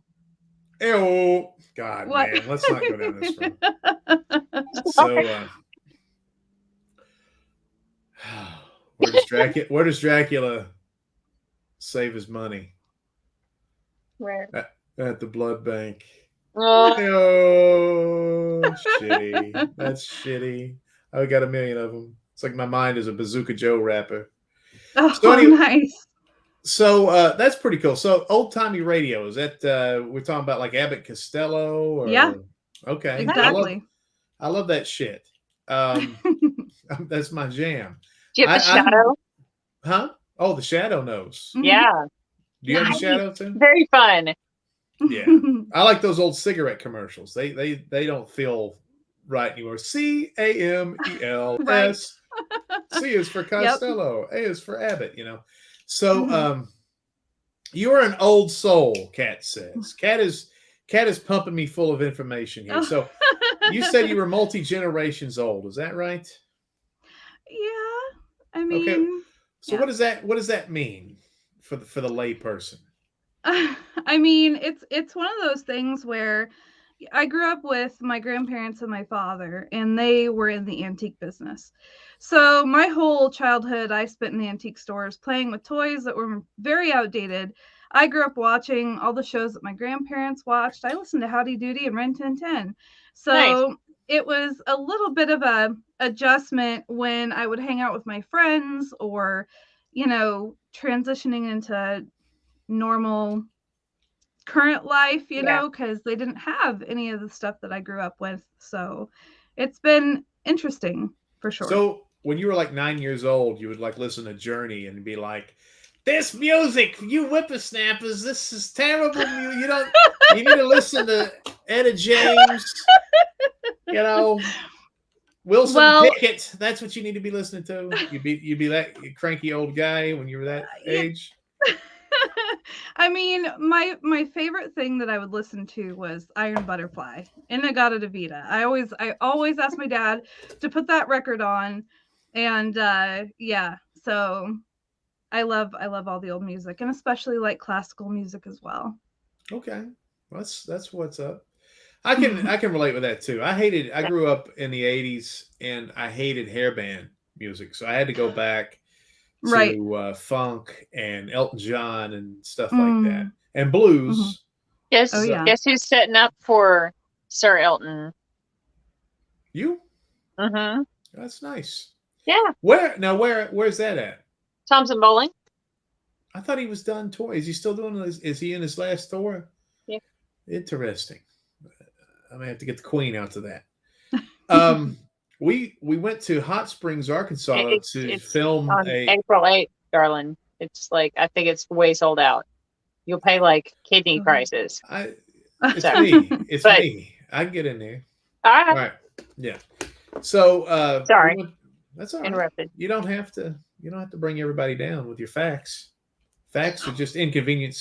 Speaker 1: Oh God, what? Man, let's not go down this road. So where does Dracula save his money?
Speaker 2: Where?
Speaker 1: At the blood bank.
Speaker 2: Oh,
Speaker 1: shitty. That's shitty. I got a million of them. It's like my mind is a Bazooka Joe rapper.
Speaker 3: Oh, so anyway, nice.
Speaker 1: So that's pretty cool. So old timey radio, is that we're talking about like Abbott Costello? Or,
Speaker 3: yeah.
Speaker 1: Okay.
Speaker 3: Exactly.
Speaker 1: I love that shit. That's my jam.
Speaker 2: Do you have the Shadow?
Speaker 1: Huh? Oh, the Shadow knows.
Speaker 2: Yeah.
Speaker 1: Do you have the Shadow too?
Speaker 2: Very fun.
Speaker 1: Yeah, I like those old cigarette commercials. They don't feel right anymore. CAMELS. Right. C is for Costello. Yep. A is for Abbott. So you are an old soul. Kat says. Kat is pumping me full of information here. So you said you were multi-generations old. Is that right?
Speaker 3: Yeah. I mean.
Speaker 1: Okay. So what does that mean for the lay person?
Speaker 3: I mean, it's one of those things where I grew up with my grandparents and my father, and they were in the antique business. So my whole childhood, I spent in the antique stores playing with toys that were very outdated. I grew up watching all the shows that my grandparents watched. I listened to Howdy Doody and Ren 1010. So nice. It was a little bit of a adjustment when I would hang out with my friends or, transitioning into normal current life, because they didn't have any of the stuff that I grew up with. So it's been interesting for sure.
Speaker 1: So when you were like 9 years old, you would like listen to Journey and be like, this music, you whippersnappers, this is terrible. You need to listen to Etta James, Wilson Pickett. That's what you need to be listening to. You'd be that cranky old guy when you were that age.
Speaker 3: I mean, my favorite thing that I would listen to was Iron Butterfly, In-A-Gadda-Da-Vida. I always asked my dad to put that record on, and so I love all the old music, and especially like classical music as well.
Speaker 1: Okay, that's what's up. I can relate with that too. I grew up in the 80s, and I hated hairband music, so I had to go back to funk and Elton John and stuff like that, and blues.
Speaker 2: Guess,
Speaker 3: Oh, yeah.
Speaker 2: guess who's setting up for Sir Elton?
Speaker 1: You?
Speaker 2: Mm-hmm.
Speaker 1: That's nice.
Speaker 2: Yeah.
Speaker 1: Where's that at?
Speaker 2: Thompson Bowling.
Speaker 1: I thought he was done touring. Is he still doing this? Is he in his last tour?
Speaker 2: Yeah.
Speaker 1: Interesting. I may have to get the Queen out to that. We went to Hot Springs, Arkansas to film
Speaker 2: on April 8th, darling. It's like, I think it's way sold out. You'll pay like kidney prices.
Speaker 1: It's me. It's me. I can get in there.
Speaker 2: All
Speaker 1: right. Yeah. So
Speaker 2: sorry.
Speaker 1: That's all right.
Speaker 2: Interrupted.
Speaker 1: You don't have to bring everybody down with your facts. Facts are just inconvenient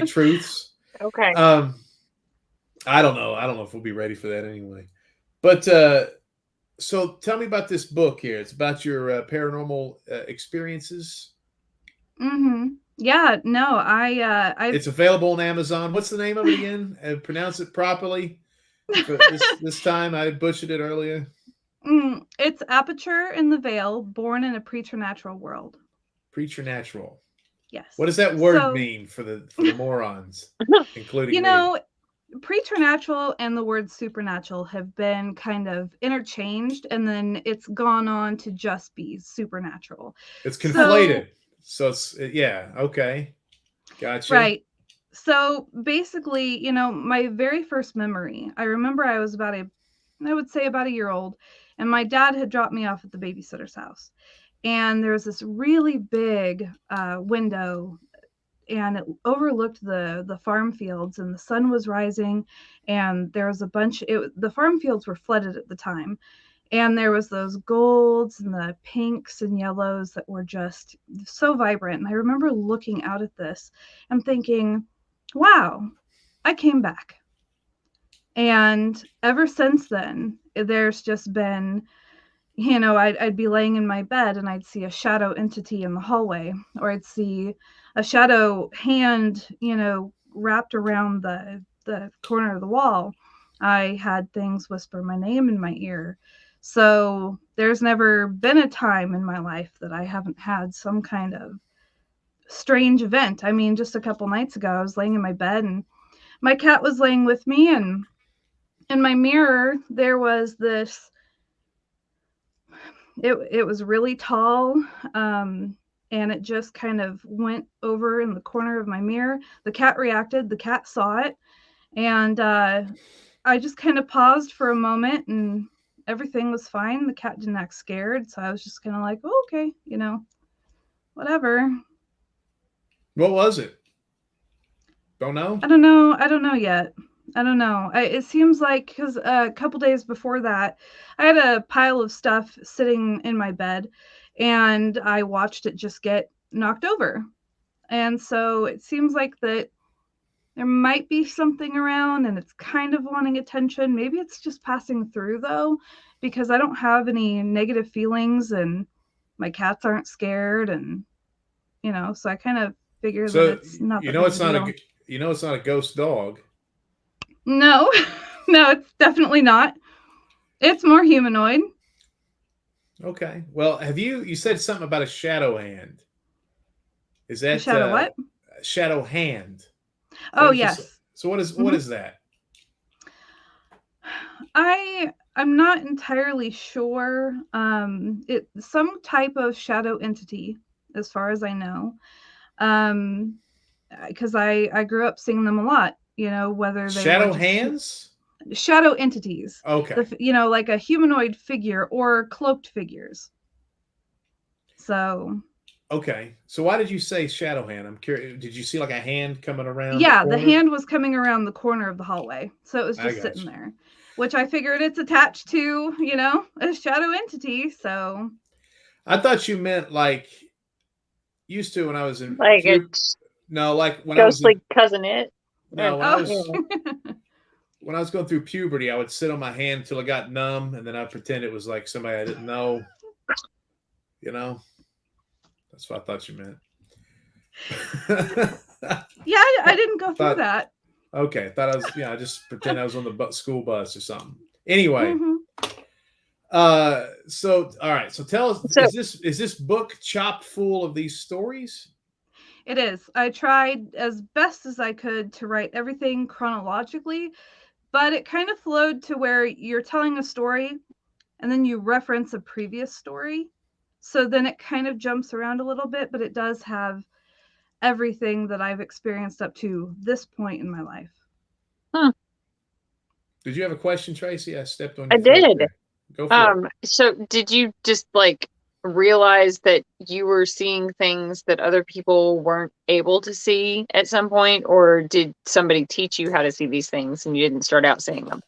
Speaker 1: truths.
Speaker 2: Okay.
Speaker 1: I don't know. I don't know if we'll be ready for that anyway. But so tell me about this book here. It's about your paranormal experiences.
Speaker 3: Mm-hmm. Yeah. No,
Speaker 1: It's available on Amazon. What's the name of it again? Pronounce it properly. This time I butchered it earlier.
Speaker 3: It's Aperture in the Veil, Born in a Preternatural World.
Speaker 1: Preternatural.
Speaker 3: Yes.
Speaker 1: What does that word mean for the morons, including me?
Speaker 3: Preternatural and the word supernatural have been kind of interchanged, and then it's gone on to just be supernatural.
Speaker 1: It's conflated. So it's okay. Gotcha.
Speaker 3: Right. So basically, my very first memory, I remember I was about a year old, and my dad had dropped me off at the babysitter's house. And there was this really big window, and it overlooked the farm fields, and the sun was rising, and there was the farm fields were flooded at the time. And there was those golds and the pinks and yellows that were just so vibrant. And I remember looking out at this and thinking, wow, I came back. And ever since then, there's just been, I'd be laying in my bed and I'd see a shadow entity in the hallway, or I'd see a shadow hand, wrapped around the corner of the wall. I had things whisper my name in my ear. So there's never been a time in my life that I haven't had some kind of strange event. I mean, just a couple nights ago, I was laying in my bed and my cat was laying with me, and in my mirror, there was this, it was really tall, and it just kind of went over in the corner of my mirror. The cat reacted, the cat saw it, and I just kind of paused for a moment, and everything was fine. The cat didn't act scared, so I was just kind of like, oh, okay, whatever.
Speaker 1: What was it? Don't know?
Speaker 3: I don't know yet. I don't know. It seems like, because a couple days before that, I had a pile of stuff sitting in my bed, and I watched it just get knocked over. And so it seems like that there might be something around, and it's kind of wanting attention. Maybe it's just passing through, though, because I don't have any negative feelings, and my cats aren't scared, and so I kind of figure that it's not.
Speaker 1: It's not a ghost dog.
Speaker 3: No, no, it's definitely not. It's more humanoid.
Speaker 1: Okay. Well, you said something about a shadow hand. Is that
Speaker 3: a shadow what?
Speaker 1: Shadow hand.
Speaker 3: Oh, yes.
Speaker 1: So what is that?
Speaker 3: I'm not entirely sure. It's some type of shadow entity, as far as I know. Because I grew up seeing them a lot. Whether they
Speaker 1: shadow hands,
Speaker 3: shadow entities.
Speaker 1: Okay.
Speaker 3: Like a humanoid figure or cloaked figures. So.
Speaker 1: Okay. So why did you say shadow hand? I'm curious. Did you see like a hand coming around?
Speaker 3: Yeah, the hand was coming around the corner of the hallway. So it was just sitting there, which I figured it's attached to, a shadow entity. So.
Speaker 1: I thought you meant like used to when I was in
Speaker 2: like
Speaker 1: when
Speaker 2: ghostly cousin it.
Speaker 1: No, when I was going through puberty, I would sit on my hand until it got numb, and then I'd pretend it was like somebody I didn't know. That's what I thought you meant.
Speaker 3: Yeah, I didn't go through that.
Speaker 1: Okay, I thought I was. I just pretend I was on the school bus or something. Anyway, so all right. So tell us, is this book chock full of these stories?
Speaker 3: It is. I tried as best as I could to write everything chronologically, but it kind of flowed to where you're telling a story and then you reference a previous story. So then it kind of jumps around a little bit, but it does have everything that I've experienced up to this point in my life.
Speaker 2: Huh.
Speaker 1: Did you have a question, Tracy? I stepped on
Speaker 2: I
Speaker 1: your throat
Speaker 2: did.
Speaker 1: there. Go for it.
Speaker 2: So did you just like realize that you were seeing things that other people weren't able to see at some point, or did somebody teach you how to see these things and you didn't start out seeing them?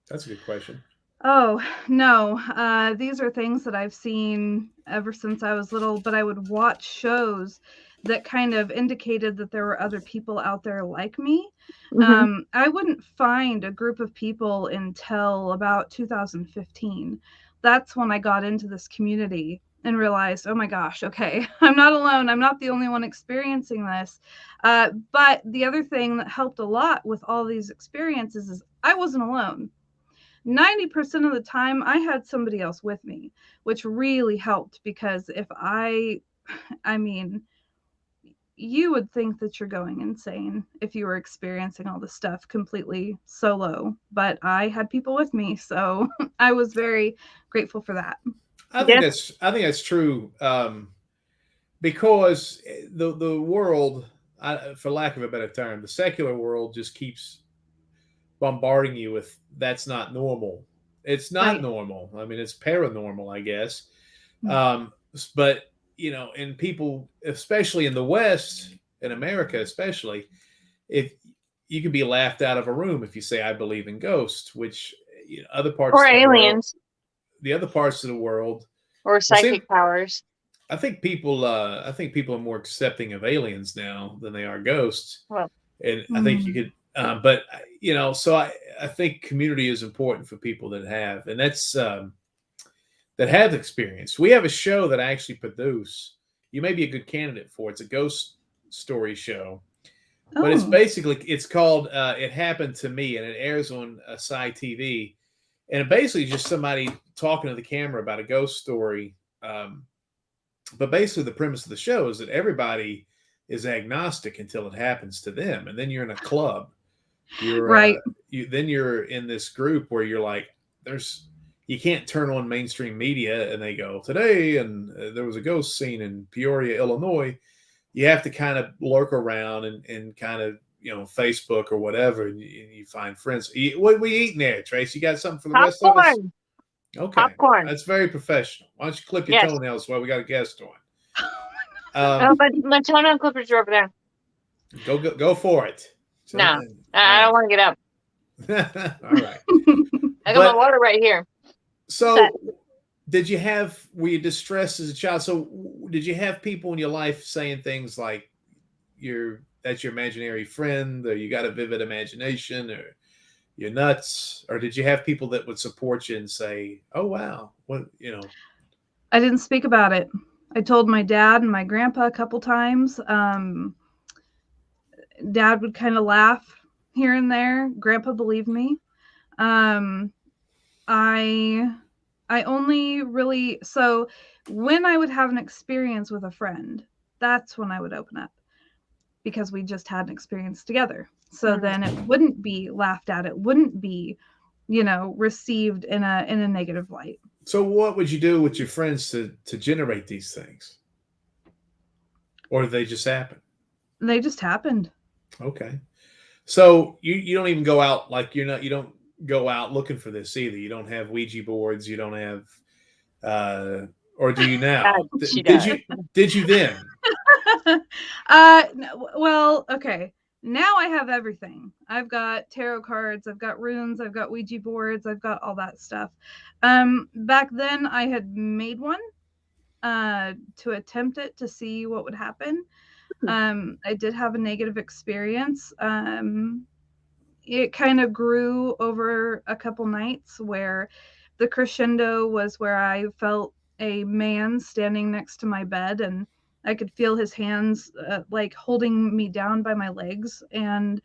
Speaker 1: That's a good question.
Speaker 3: Oh, no. These are things that I've seen ever since I was little, but I would watch shows that kind of indicated that there were other people out there like me. I wouldn't find a group of people until about 2015. That's when I got into this community and realized, oh my gosh, okay, I'm not alone. I'm not the only one experiencing this. But the other thing that helped a lot with all these experiences is I wasn't alone. 90% of the time I had somebody else with me, which really helped, because if I mean, you would think that you're going insane if you were experiencing all this stuff completely solo, but I had people with me, so I was very grateful for that.
Speaker 1: I think that's true, because the world, for lack of a better term, the secular world just keeps bombarding you with that's not normal. It's not
Speaker 3: Right.
Speaker 1: normal. I mean, it's paranormal, I guess. But and people, especially in the West, in America, especially, if you can be laughed out of a room if you say I believe in ghosts, which other parts
Speaker 2: Or
Speaker 1: of the world,
Speaker 2: aliens,
Speaker 1: the other parts of the world,
Speaker 2: or
Speaker 1: well,
Speaker 2: psychic powers.
Speaker 1: I think people are more accepting of aliens now than they are ghosts,
Speaker 2: Well,
Speaker 1: and I think you could. But so I think community is important for people that have, and that's that have experience. We have a show that I actually produce. You may be a good candidate for. It's a ghost story show, but it's called "It Happened to Me," and it airs on Sci TV. And basically, just somebody talking to the camera about a ghost story. But basically, the premise of the show is that everybody is agnostic until it happens to them, and then you're in a club. You're
Speaker 3: right.
Speaker 1: Then you're in this group where you're like, you can't turn on mainstream media and they go today, and there was a ghost scene in Peoria, Illinois. You have to kind of lurk around and kind of Facebook or whatever, and you find friends. What are we eating there, Trace? You got something for the rest of us? Okay,
Speaker 2: popcorn.
Speaker 1: that's very professional. Why don't you clip your toenails while we got a guest
Speaker 2: on? But my toenail clippers are over there.
Speaker 1: Go for it.
Speaker 2: No, I don't want to get up.
Speaker 1: All right.
Speaker 2: I got my water right here.
Speaker 1: So, were you distressed as a child? So, did you have people in your life saying things like that's your imaginary friend, or you got a vivid imagination, or you're nuts? Or did you have people that would support you and say, oh, wow, what,
Speaker 3: I didn't speak about it. I told my dad and my grandpa a couple times. Dad would kind of laugh here and there. Grandpa believed me. I only really, so when I would have an experience with a friend, that's when I would open up, because we just had an experience together. So then it wouldn't be laughed at. It wouldn't be, received in a negative light.
Speaker 1: So what would you do with your friends to generate these things? Or did they just happen?
Speaker 3: They just happened.
Speaker 1: Okay. So you don't even go out, like you don't go out looking for this either. You don't have Ouija boards. You don't have, or do you now? Did you then?
Speaker 3: Well, okay. Now I have everything. I've got tarot cards, I've got runes, I've got Ouija boards, I've got all that stuff. Back then I had made one to attempt it to see what would happen. I did have a negative experience. It kind of grew over a couple nights, where the crescendo was where I felt a man standing next to my bed, and I could feel his hands like holding me down by my legs. And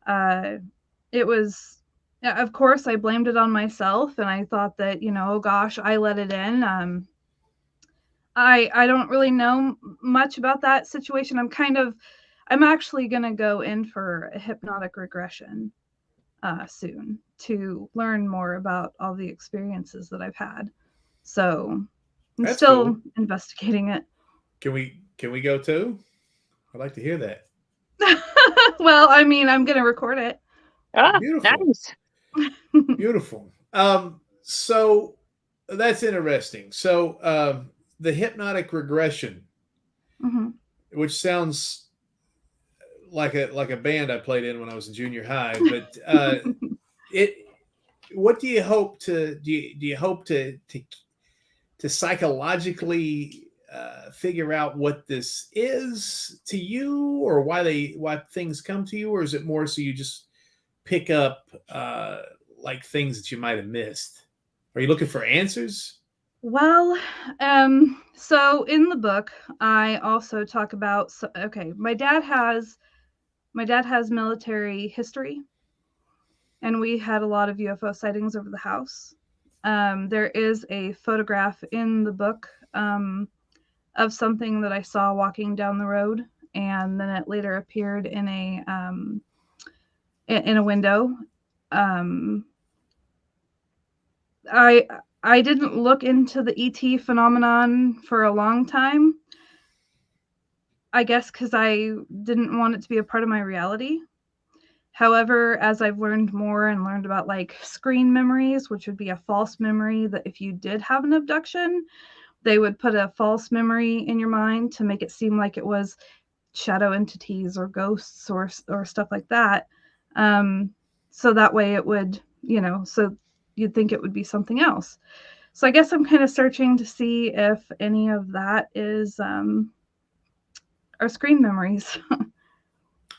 Speaker 3: it was, of course, I blamed it on myself, and I thought that, oh gosh, I let it in. I don't really know much about that situation. I'm actually going to go in for a hypnotic regression soon to learn more about all the experiences that I've had. So I'm
Speaker 1: That's
Speaker 3: still
Speaker 1: cool.
Speaker 3: investigating it.
Speaker 1: Can we go too? I'd like to hear that.
Speaker 3: Well, I mean, I'm going to record it.
Speaker 2: Ah,
Speaker 1: Beautiful.
Speaker 2: nice.
Speaker 1: Beautiful. So that's interesting. So the hypnotic regression,
Speaker 3: Mm-hmm.
Speaker 1: which sounds like a band I played in when I was in junior high, but it what do you hope to do you hope to psychologically figure out what this is to you, or why things come to you, or is it more so you just pick up like things that you might have missed? Are you looking for answers?
Speaker 3: Well, so in the book, I also talk about, okay, my dad has military history, and we had a lot of UFO sightings over the house. There is a photograph in the book of something that I saw walking down the road, and then it later appeared in a window. I didn't look into the ET phenomenon for a long time. I guess because I didn't want it to be a part of my reality. However, as I've learned more and learned about like screen memories, which would be a false memory that if you did have an abduction, they would put a false memory in your mind to make it seem like it was shadow entities or ghosts or stuff like that. So that way it would, so you'd think it would be something else. So I guess I'm kind of searching to see if any of that is our screen memories.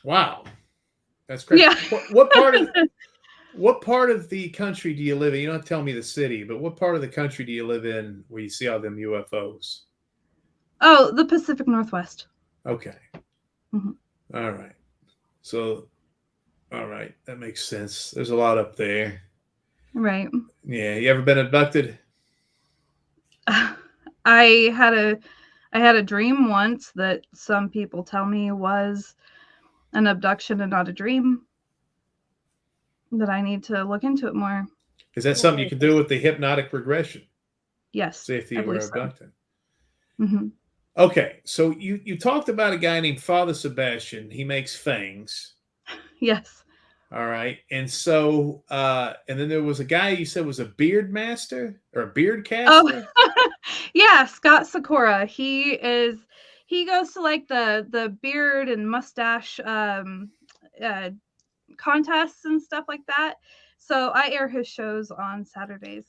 Speaker 1: Wow, that's great.
Speaker 3: Yeah.
Speaker 1: What part of the country do you live in? You don't have to tell me the city, but what part of the country do you live in where you see all them UFOs?
Speaker 3: Oh, the Pacific Northwest.
Speaker 1: Okay.
Speaker 3: Mm-hmm.
Speaker 1: All right. So, all right, that makes sense. There's a lot up there.
Speaker 3: Right.
Speaker 1: Yeah. You ever been abducted?
Speaker 3: I had a dream once that some people tell me was an abduction and not a dream. That I need to look into it more.
Speaker 1: Is that something you can do with the hypnotic regression?
Speaker 3: Yes.
Speaker 1: See if you
Speaker 3: I
Speaker 1: were
Speaker 3: believe so.
Speaker 1: abducted.
Speaker 3: Mm-hmm.
Speaker 1: Okay, so you talked about a guy named Father Sebastian. He makes fangs.
Speaker 3: Yes.
Speaker 1: All right, and so and then there was a guy you said was a beard master or a beard caster.
Speaker 3: Oh, yeah, Scott Sakura. He goes to like the beard and mustache contests and stuff like that. So I air his shows on Saturdays.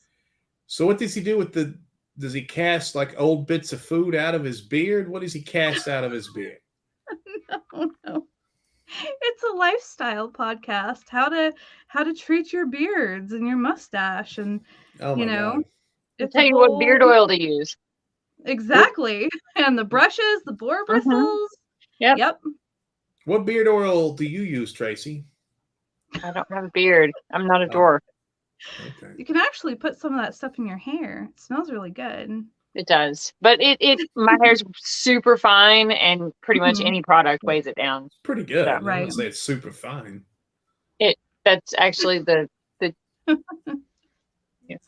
Speaker 1: So what does he do with the? Does he cast like old bits of food out of his beard? What does he cast out of his beard?
Speaker 3: No. It's a lifestyle podcast. How to treat your beards and your mustache, and
Speaker 1: Oh my God.
Speaker 2: I'll tell you what beard oil to use.
Speaker 3: Exactly. And the brushes, the boar bristles.
Speaker 2: Yep.
Speaker 1: What beard oil do you use, Tracy?
Speaker 2: I don't have a beard. I'm not a dwarf.
Speaker 1: Okay.
Speaker 3: You can actually put some of that stuff in your hair. It smells really good.
Speaker 2: It does, but my hair's super fine, and pretty much any product weighs it down.
Speaker 1: It's pretty good.
Speaker 2: So,
Speaker 1: I wouldn't say it's super fine.
Speaker 2: That's actually the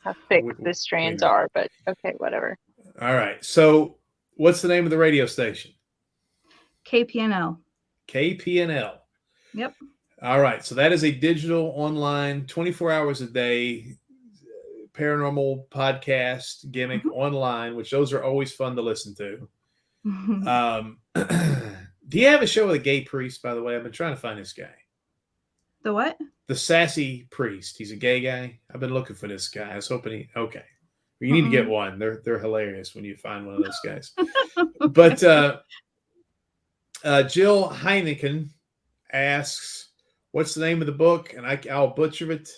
Speaker 2: how thick the strands are, but okay, whatever.
Speaker 1: All right. So, what's the name of the radio station?
Speaker 3: KPNL.
Speaker 1: KPNL.
Speaker 3: Yep.
Speaker 1: All right. So that is a digital, online, 24 hours a day paranormal podcast gimmick online, which those are always fun to listen to. Do you have a show with a gay priest, by the way? I've been trying to find this guy.
Speaker 3: The what?
Speaker 1: The sassy priest. He's a gay guy. I've been looking for this guy. I was hoping okay. You need to get one. They're hilarious when you find one of those guys. But Jill Heineken asks, what's the name of the book? And I'll butcher it.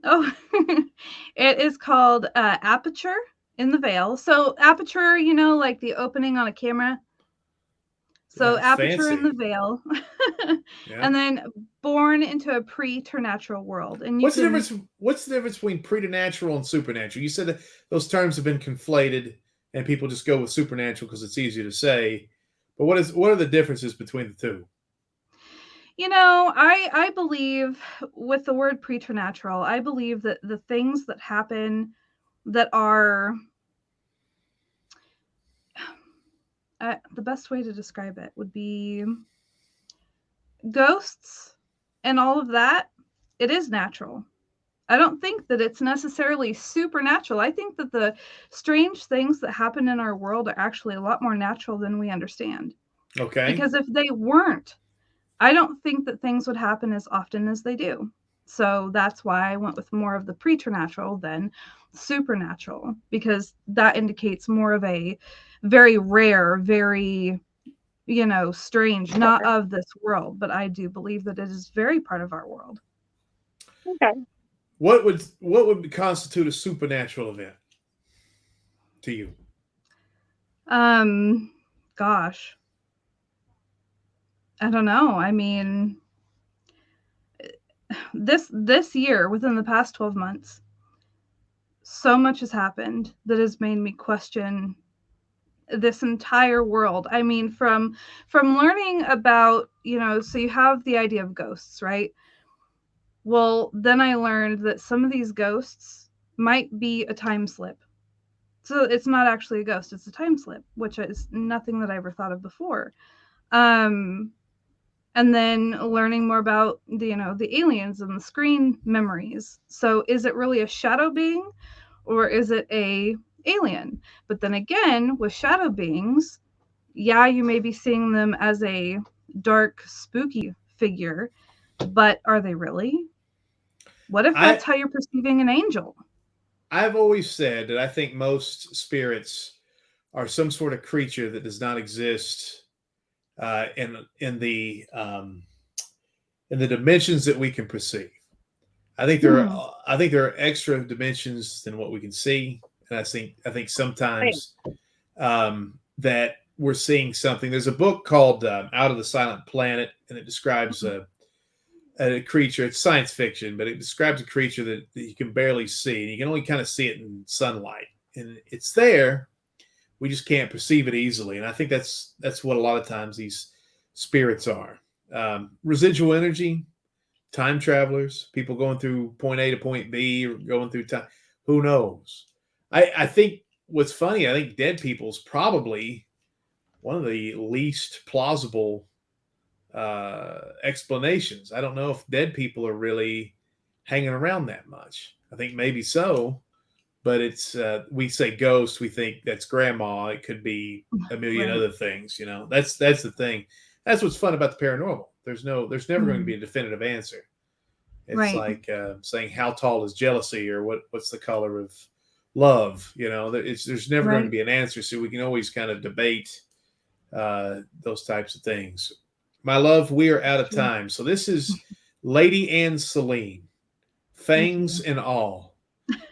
Speaker 3: Oh, it is called Aperture in the Veil. So aperture, like the opening on a camera. So aperture in the veil. And then born into a preternatural world. And what's the difference between preternatural and supernatural? You said that those terms have been conflated.
Speaker 1: and people just go with supernatural because it's easier to say. But what are the differences between the two?
Speaker 3: You know, I believe with the word preternatural, I believe that the things that happen that are the best way to describe it would be ghosts and all of that. It is natural. I don't think that it's necessarily supernatural. I think that the strange things that happen in our world are actually a lot more natural than we understand.
Speaker 1: Okay.
Speaker 3: Because if they weren't, I don't think that things would happen as often as they do. So that's why I went with more of the preternatural than supernatural, because that indicates more of a very rare, very, strange, not of this world. But I do believe that it is very part of our world.
Speaker 2: Okay.
Speaker 1: What would constitute a supernatural event to you?
Speaker 3: Gosh. I don't know. I mean, this year, within the past 12 months, so much has happened that has made me question this entire world. I mean, from learning about, so you have the idea of ghosts, right? Well, then I learned that some of these ghosts might be a time slip. So it's not actually a ghost, it's a time slip, which is nothing that I ever thought of before. And then learning more about the aliens and the screen memories. So is it really a shadow being, or is it a alien? But then again, with shadow beings, yeah, you may be seeing them as a dark, spooky figure, but are they really? What if that's how you're perceiving an angel?
Speaker 1: I've always said that I think most spirits are some sort of creature that does not exist in the dimensions that we can perceive. I think there are extra dimensions than what we can see, and I think sometimes that we're seeing something. There's a book called Out of the Silent Planet, and it describes a creature. It's science fiction, but it describes a creature that you can barely see. You can only kind of see it in sunlight, and it's there. We just can't perceive it easily, and I think that's what a lot of times these spirits are. Residual energy, time travelers, people going through point A to point B, or going through time. Who knows? I think what's funny, I think dead people's probably one of the least plausible explanations. I don't know if dead people are really hanging around that much. I think maybe so, but it's we say ghost, we think that's grandma. It could be a million other things. That's the thing. That's what's fun about the paranormal. There's never going to be a definitive answer. It's like saying how tall is jealousy, or what's the color of love. There's never going to be an answer. So we can always kind of debate those types of things. My love, we are out of time. So this is Lady Ann Selene, fangs and all.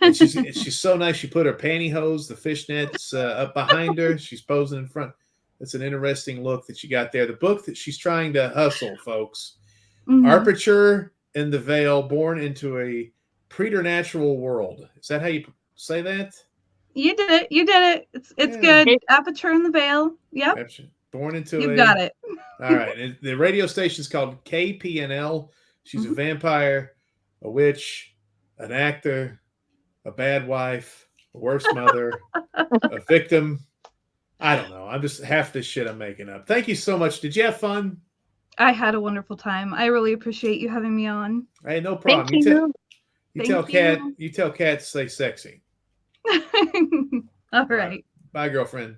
Speaker 1: And she's so nice. She put her pantyhose, the fishnets up behind her. She's posing in front. That's an interesting look that she got there. The book that she's trying to hustle, folks. Aperture in the Veil, Born into a Preternatural World. Is that how you say that?
Speaker 3: You did it. You did it. It's good. Aperture in the Veil. Yep.
Speaker 1: Born into
Speaker 3: You got it.
Speaker 1: All right. The radio station is called KPNL. She's a vampire, a witch, an actor, a bad wife, a worse mother, a victim. I don't know. I'm just half this shit I'm making up. Thank you so much. Did you have fun? I had a wonderful time. I really appreciate you having me on. Hey, no problem.
Speaker 2: Thank you.
Speaker 1: You tell Kat to stay sexy.
Speaker 3: All right.
Speaker 1: Bye, girlfriend.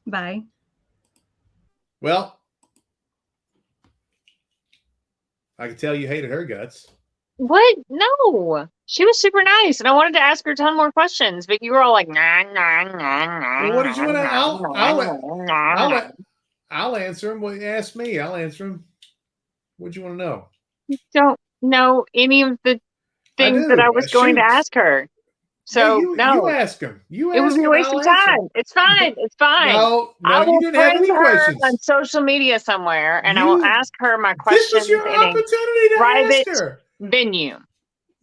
Speaker 3: Bye.
Speaker 1: Well, I can tell you hated her guts.
Speaker 2: What? No. She was super nice, and I wanted to ask her a ton more questions, but you were all like, nah, nah, nah, nah.
Speaker 1: Well, what did you want to? I'll answer them. Well, ask me. I'll answer them. What do you want to know?
Speaker 2: Don't know any of the things that I was going to ask her. So no,
Speaker 1: you ask them.
Speaker 2: It would be a waste of time. It's fine. It's fine.
Speaker 1: No,
Speaker 2: I will
Speaker 1: you didn't have any questions
Speaker 2: on social media somewhere, and I will ask her my questions.
Speaker 1: This was your opportunity to
Speaker 2: private
Speaker 1: ask her.
Speaker 2: Venue.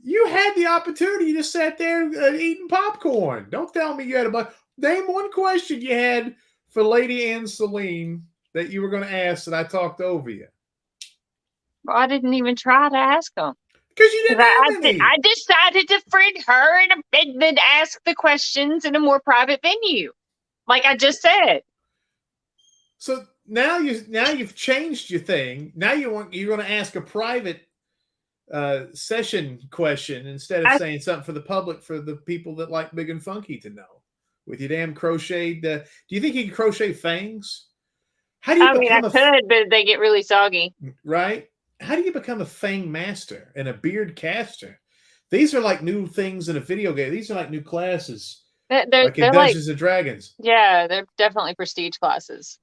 Speaker 1: You had the opportunity. You just sat there eating popcorn. Don't tell me you had a bunch. Name one question you had for Lady Ann Selene that you were going to ask that I talked over you.
Speaker 2: Well, I didn't even try to ask them.
Speaker 1: Because you didn't have any.
Speaker 2: I decided to friend her and then ask the questions in a more private venue, like I just said.
Speaker 1: So now you've changed your thing. Now you're going to ask a private session question instead of saying something for the public, for the people that like Big and Funky to know. With your damn crocheted, do you think you can crochet fangs? How do you
Speaker 2: I could, but they get really soggy.
Speaker 1: Right? How do you become a fang master and a beard caster? These are like new things in a video game. These are like new classes.
Speaker 2: They're
Speaker 1: like in Dungeons and Dragons.
Speaker 2: Yeah, they're definitely prestige classes.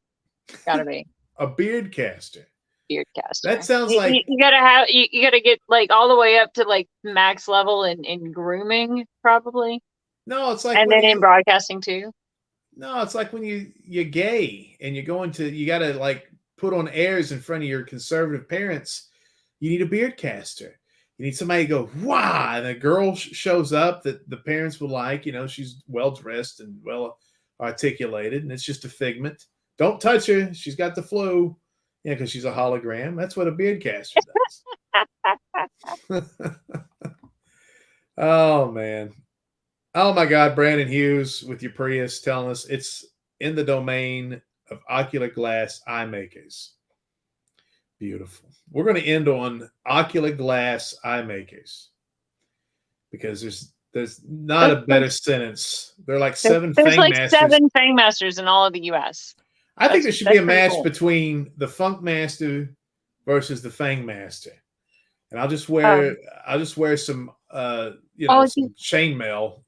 Speaker 2: Gotta be.
Speaker 1: A beard caster.
Speaker 2: Beard caster.
Speaker 1: That sounds like
Speaker 2: you gotta get like all the way up to like max level in grooming, probably.
Speaker 1: No, it's like,
Speaker 2: and then in broadcasting too.
Speaker 1: No, it's like when you're gay and you gotta like put on airs in front of your conservative parents. You need a beard caster. You need somebody to go, wow, and a girl shows up that the parents will like. She's well dressed and well articulated, and it's just a figment. Don't touch her. She's got the flu. Yeah, because she's a hologram. That's what a beard caster does. Oh, man. Oh, my God. Brandon Hughes with your Prius telling us it's in the domain of ocular glass eye makers. Beautiful. We're going to end on ocular glass eye makers because there's not a better sentence. There are like seven
Speaker 2: Funkmasters in all of the U.S.
Speaker 1: I think there should be a match between the Funkmaster versus the Fangmaster, and I'll just wear some some chainmail.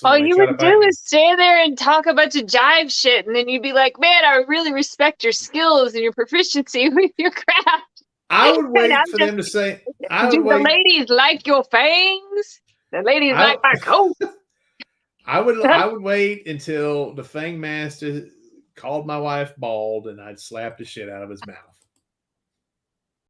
Speaker 2: All you would do is stand there and talk a bunch of jive shit, and then you'd be like, "Man, I really respect your skills and your proficiency with your craft."
Speaker 1: I would wait for them to say,
Speaker 2: "Do the ladies like your fangs? The ladies like my coat."
Speaker 1: I would wait until the Fangmaster called my wife bald, and I'd slap the shit out of his mouth.